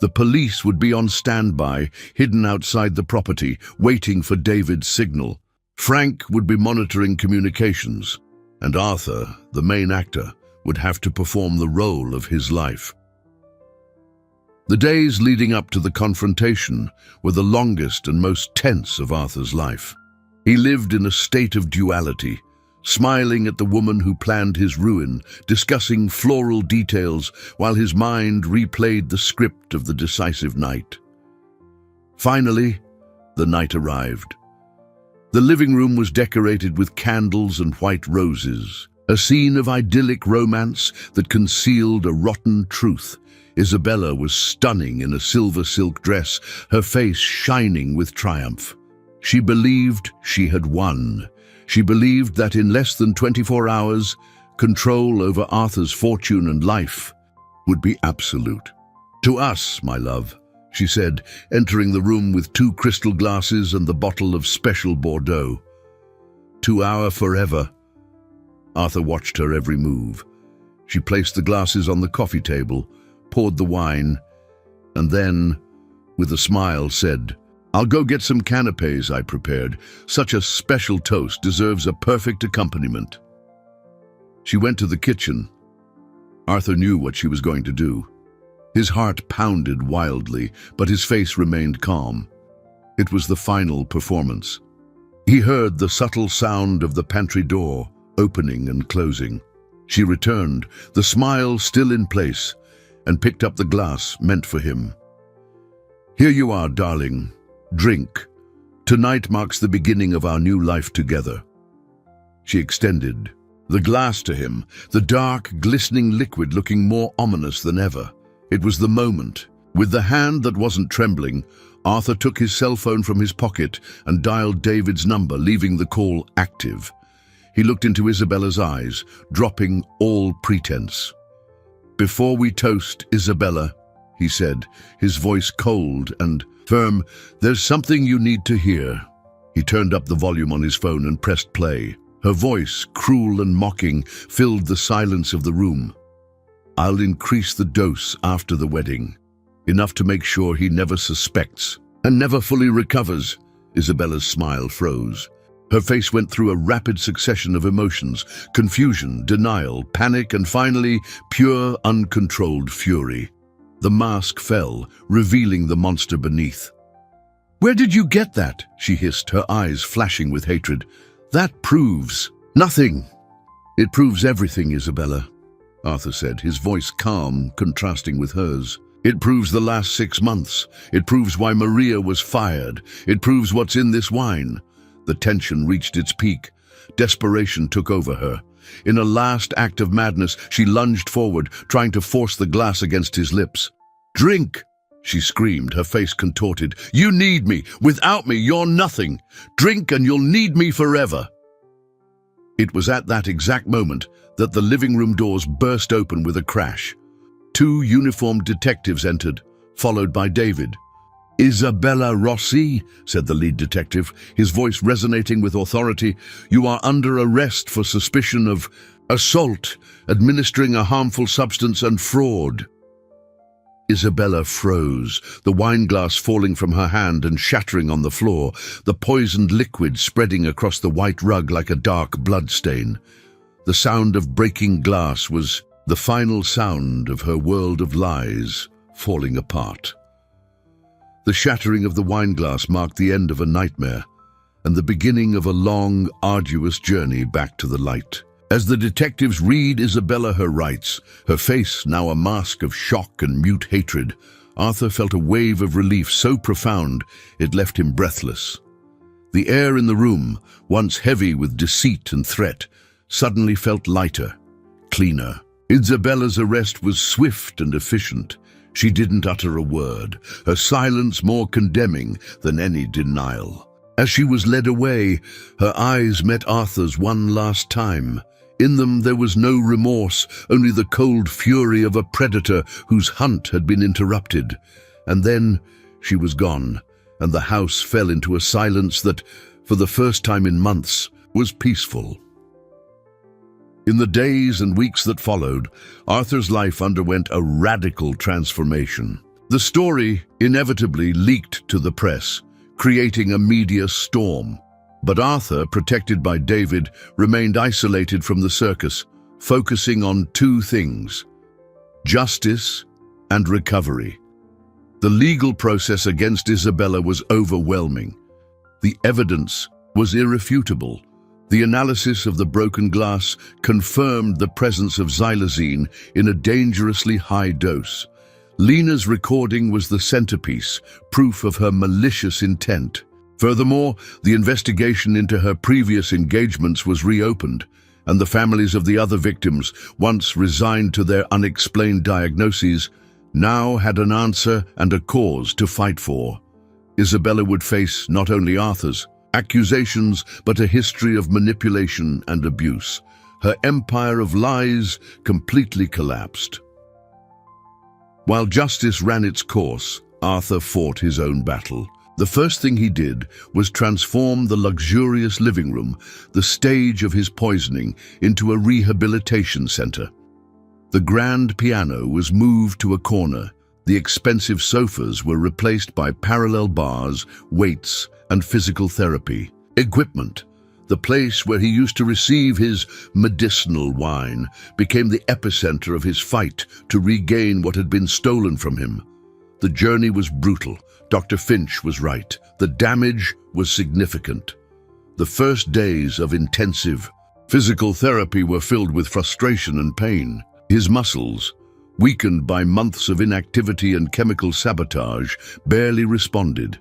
The police would be on standby, hidden outside the property, waiting for David's signal. Frank would be monitoring communications, and Arthur, the main actor, would have to perform the role of his life. The days leading up to the confrontation were the longest and most tense of Arthur's life. He lived in a state of duality, smiling at the woman who planned his ruin, discussing floral details while his mind replayed the script of the decisive night. Finally, the night arrived. The living room was decorated with candles and white roses, a scene of idyllic romance that concealed a rotten truth. Isabella was stunning in a silver silk dress, her face shining with triumph. She believed she had won. She believed that in less than 24 hours, control over Arthur's fortune and life would be absolute. "To us, my love," she said, entering the room with 2 crystal glasses and the bottle of special Bordeaux. "To our forever." Arthur watched her every move. She placed the glasses on the coffee table, poured the wine, and then, with a smile, said, "I'll go get some canapes I prepared. Such a special toast deserves a perfect accompaniment." She went to the kitchen. Arthur knew what she was going to do. His heart pounded wildly, but his face remained calm. It was the final performance. He heard the subtle sound of the pantry door opening and closing. She returned, the smile still in place, and picked up the glass meant for him. "Here you are, darling. Drink. Tonight marks the beginning of our new life together." She extended the glass to him, the dark, glistening liquid looking more ominous than ever. It was the moment. With the hand that wasn't trembling, Arthur took his cell phone from his pocket and dialed David's number, leaving the call active. He looked into Isabella's eyes, dropping all pretense. "Before we toast, Isabella," he said, his voice cold and firm, "there's something you need to hear." He turned up the volume on his phone and pressed play. Her voice, cruel and mocking, filled the silence of the room. "I'll increase the dose after the wedding. Enough to make sure he never suspects and never fully recovers." Isabella's smile froze. Her face went through a rapid succession of emotions: confusion, denial, panic, and finally, pure, uncontrolled fury. The mask fell, revealing the monster beneath. "Where did you get that?" she hissed, her eyes flashing with hatred. "That proves nothing." "It proves everything, Isabella," Arthur said, his voice calm, contrasting with hers. "It proves the last 6 months. It proves why Maria was fired. It proves what's in this wine." The tension reached its peak. Desperation took over her. In a last act of madness, she lunged forward, trying to force the glass against his lips. "Drink!" she screamed, her face contorted. "You need me. Without me, you're nothing. Drink and you'll need me forever." It was at that exact moment that the living room doors burst open with a crash. 2 uniformed detectives entered, followed by David. "Isabella Rossi," said the lead detective, his voice resonating with authority, "you are under arrest for suspicion of assault, administering a harmful substance, and fraud." Isabella froze, the wineglass falling from her hand and shattering on the floor, the poisoned liquid spreading across the white rug like a dark bloodstain. The sound of breaking glass was the final sound of her world of lies falling apart. The shattering of the wineglass marked the end of a nightmare and the beginning of a long, arduous journey back to the light. As the detectives read Isabella her rights, her face now a mask of shock and mute hatred, Arthur felt a wave of relief so profound it left him breathless. The air in the room, once heavy with deceit and threat, suddenly felt lighter, cleaner. Isabella's arrest was swift and efficient. She didn't utter a word, her silence more condemning than any denial. As she was led away, her eyes met Arthur's one last time. In them there was no remorse, only the cold fury of a predator whose hunt had been interrupted. And then she was gone, and the house fell into a silence that, for the first time in months, was peaceful. In the days and weeks that followed, Arthur's life underwent a radical transformation. The story inevitably leaked to the press, creating a media storm. But Arthur, protected by David, remained isolated from the circus, focusing on two things: justice and recovery. The legal process against Isabella was overwhelming. The evidence was irrefutable. The analysis of the broken glass confirmed the presence of xylazine in a dangerously high dose. Lena's recording was the centerpiece, proof of her malicious intent. Furthermore, the investigation into her previous engagements was reopened, and the families of the other victims, once resigned to their unexplained diagnoses, now had an answer and a cause to fight for. Isabella would face not only Arthur's accusations, but a history of manipulation and abuse. Her empire of lies completely collapsed. While justice ran its course, Arthur fought his own battle. The first thing he did was transform the luxurious living room, the stage of his poisoning, into a rehabilitation center. The grand piano was moved to a corner. The expensive sofas were replaced by parallel bars, weights, and physical therapy. Equipment, the place where he used to receive his medicinal wine, became the epicenter of his fight to regain what had been stolen from him. The journey was brutal. Dr. Finch was right. The damage was significant. The first days of intensive physical therapy were filled with frustration and pain. His muscles, weakened by months of inactivity and chemical sabotage, barely responded.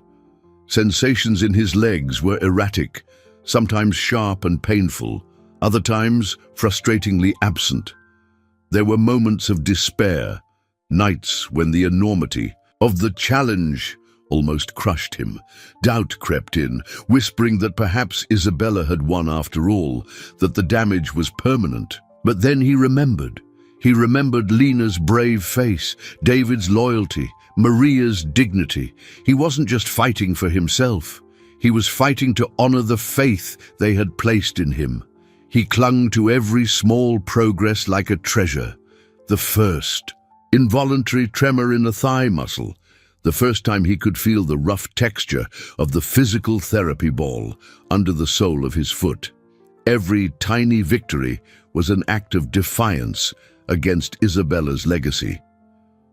Sensations in his legs were erratic, sometimes sharp and painful, other times frustratingly absent. There were moments of despair, nights when the enormity of the challenge almost crushed him. Doubt crept in, whispering that perhaps Isabella had won after all, that the damage was permanent. But then he remembered. He remembered Lena's brave face, David's loyalty, Maria's dignity. He wasn't just fighting for himself. He was fighting to honor the faith they had placed in him. He clung to every small progress like a treasure. The first involuntary tremor in a thigh muscle, the first time he could feel the rough texture of the physical therapy ball under the sole of his foot. Every tiny victory was an act of defiance against Isabella's legacy.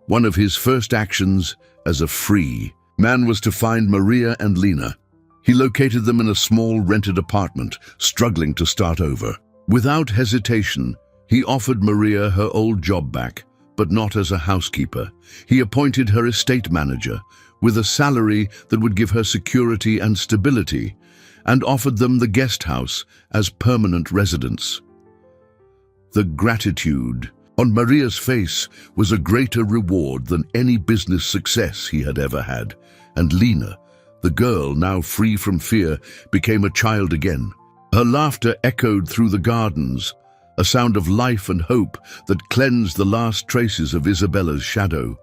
One of his first actions as a free man was to find Maria and Lena. He located them in a small rented apartment, struggling to start over. Without hesitation, he offered Maria her old job back, but not as a housekeeper. He appointed her estate manager, with a salary that would give her security and stability, and offered them the guest house as permanent residence. The gratitude on Maria's face was a greater reward than any business success he had ever had, and Lena, the girl now free from fear, became a child again. Her laughter echoed through the gardens, a sound of life and hope that cleansed the last traces of Isabella's shadow.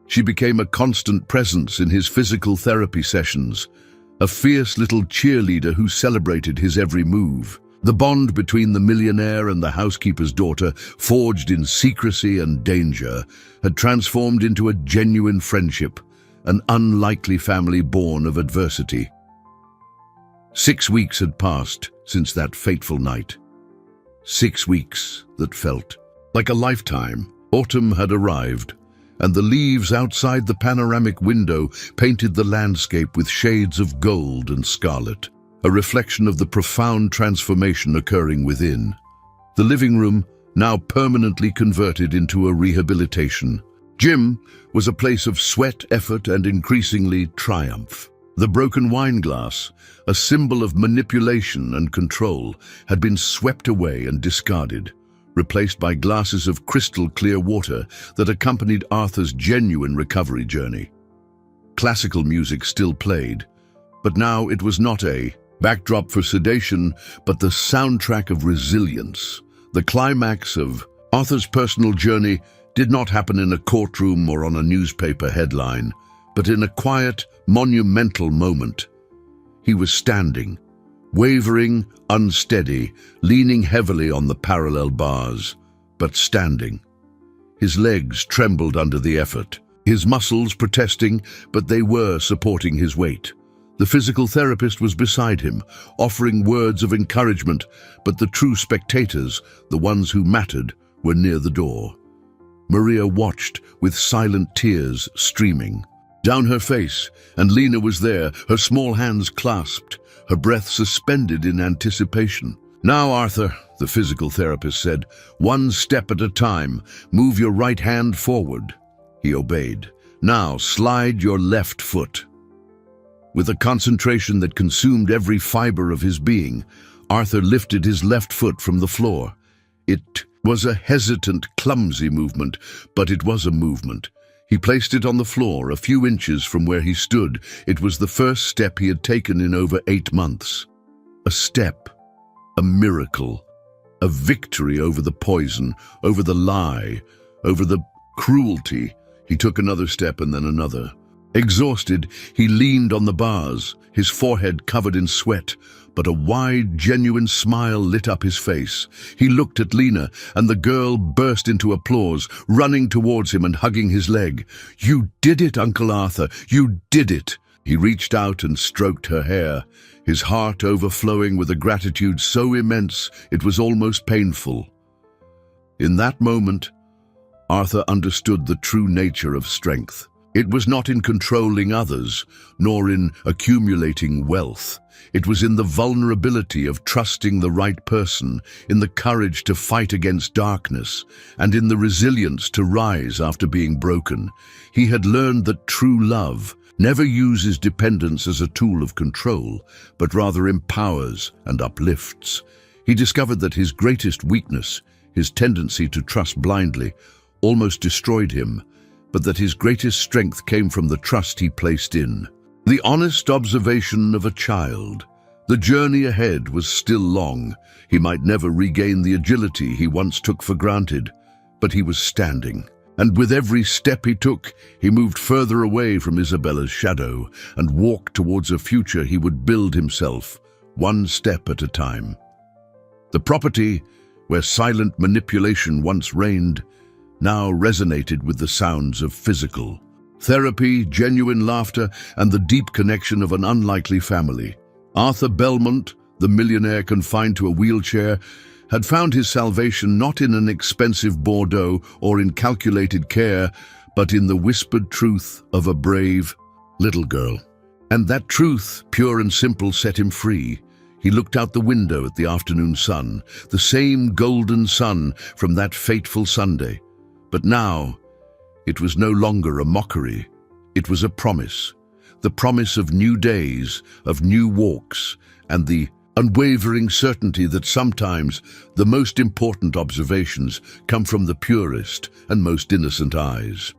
She became a constant presence in his physical therapy sessions, a fierce little cheerleader who celebrated his every move. The bond between the millionaire and the housekeeper's daughter, forged in secrecy and danger, had transformed into a genuine friendship, an unlikely family born of adversity. 6 weeks had passed since that fateful night. 6 weeks that felt like a lifetime. Autumn had arrived, and the leaves outside the panoramic window painted the landscape with shades of gold and scarlet, a reflection of the profound transformation occurring within. The living room, now permanently converted into a rehabilitation gym, was a place of sweat, effort, and increasingly triumph. The broken wine glass, a symbol of manipulation and control, had been swept away and discarded, replaced by glasses of crystal-clear water that accompanied Arthur's genuine recovery journey. Classical music still played, but now it was not a backdrop for sedation, but the soundtrack of resilience. The climax of Arthur's personal journey did not happen in a courtroom or on a newspaper headline, but in a quiet, monumental moment. He was standing, wavering, unsteady, leaning heavily on the parallel bars, but standing. His legs trembled under the effort, his muscles protesting, but they were supporting his weight. The physical therapist was beside him, offering words of encouragement, but the true spectators, the ones who mattered, were near the door. Maria watched with silent tears streaming down her face, and Lena was there, her small hands clasped, her breath suspended in anticipation. "Now, Arthur," the physical therapist said, "one step at a time. Move your right hand forward." He obeyed. "Now, slide your left foot." With a concentration that consumed every fiber of his being, Arthur lifted his left foot from the floor. It was a hesitant, clumsy movement, but it was a movement. He placed it on the floor, a few inches from where he stood. It was the first step he had taken in over 8 months. A step, a miracle, a victory over the poison, over the lie, over the cruelty. He took another step and then another. Exhausted, he leaned on the bars, his forehead covered in sweat, but a wide, genuine smile lit up his face. He looked at Lena, and the girl burst into applause, running towards him and hugging his leg. "You did it, Uncle Arthur! You did it!" He reached out and stroked her hair, his heart overflowing with a gratitude so immense it was almost painful. In that moment, Arthur understood the true nature of strength. It was not in controlling others, nor in accumulating wealth. It was in the vulnerability of trusting the right person, in the courage to fight against darkness, and in the resilience to rise after being broken. He had learned that true love never uses dependence as a tool of control, but rather empowers and uplifts. He discovered that his greatest weakness, his tendency to trust blindly, almost destroyed him, but that his greatest strength came from the trust he placed in the honest observation of a child. The journey ahead was still long. He might never regain the agility he once took for granted, but he was standing. And with every step he took, he moved further away from Isabella's shadow and walked towards a future he would build himself, one step at a time. The property, where silent manipulation once reigned, now resonated with the sounds of physical therapy, genuine laughter, and the deep connection of an unlikely family. Arthur Belmont, the millionaire confined to a wheelchair, had found his salvation not in an expensive Bordeaux or in calculated care, but in the whispered truth of a brave little girl. And that truth, pure and simple, set him free. He looked out the window at the afternoon sun, the same golden sun from that fateful Sunday. But now, it was no longer a mockery. It was a promise. The promise of new days, of new walks, and the unwavering certainty that sometimes the most important observations come from the purest and most innocent eyes.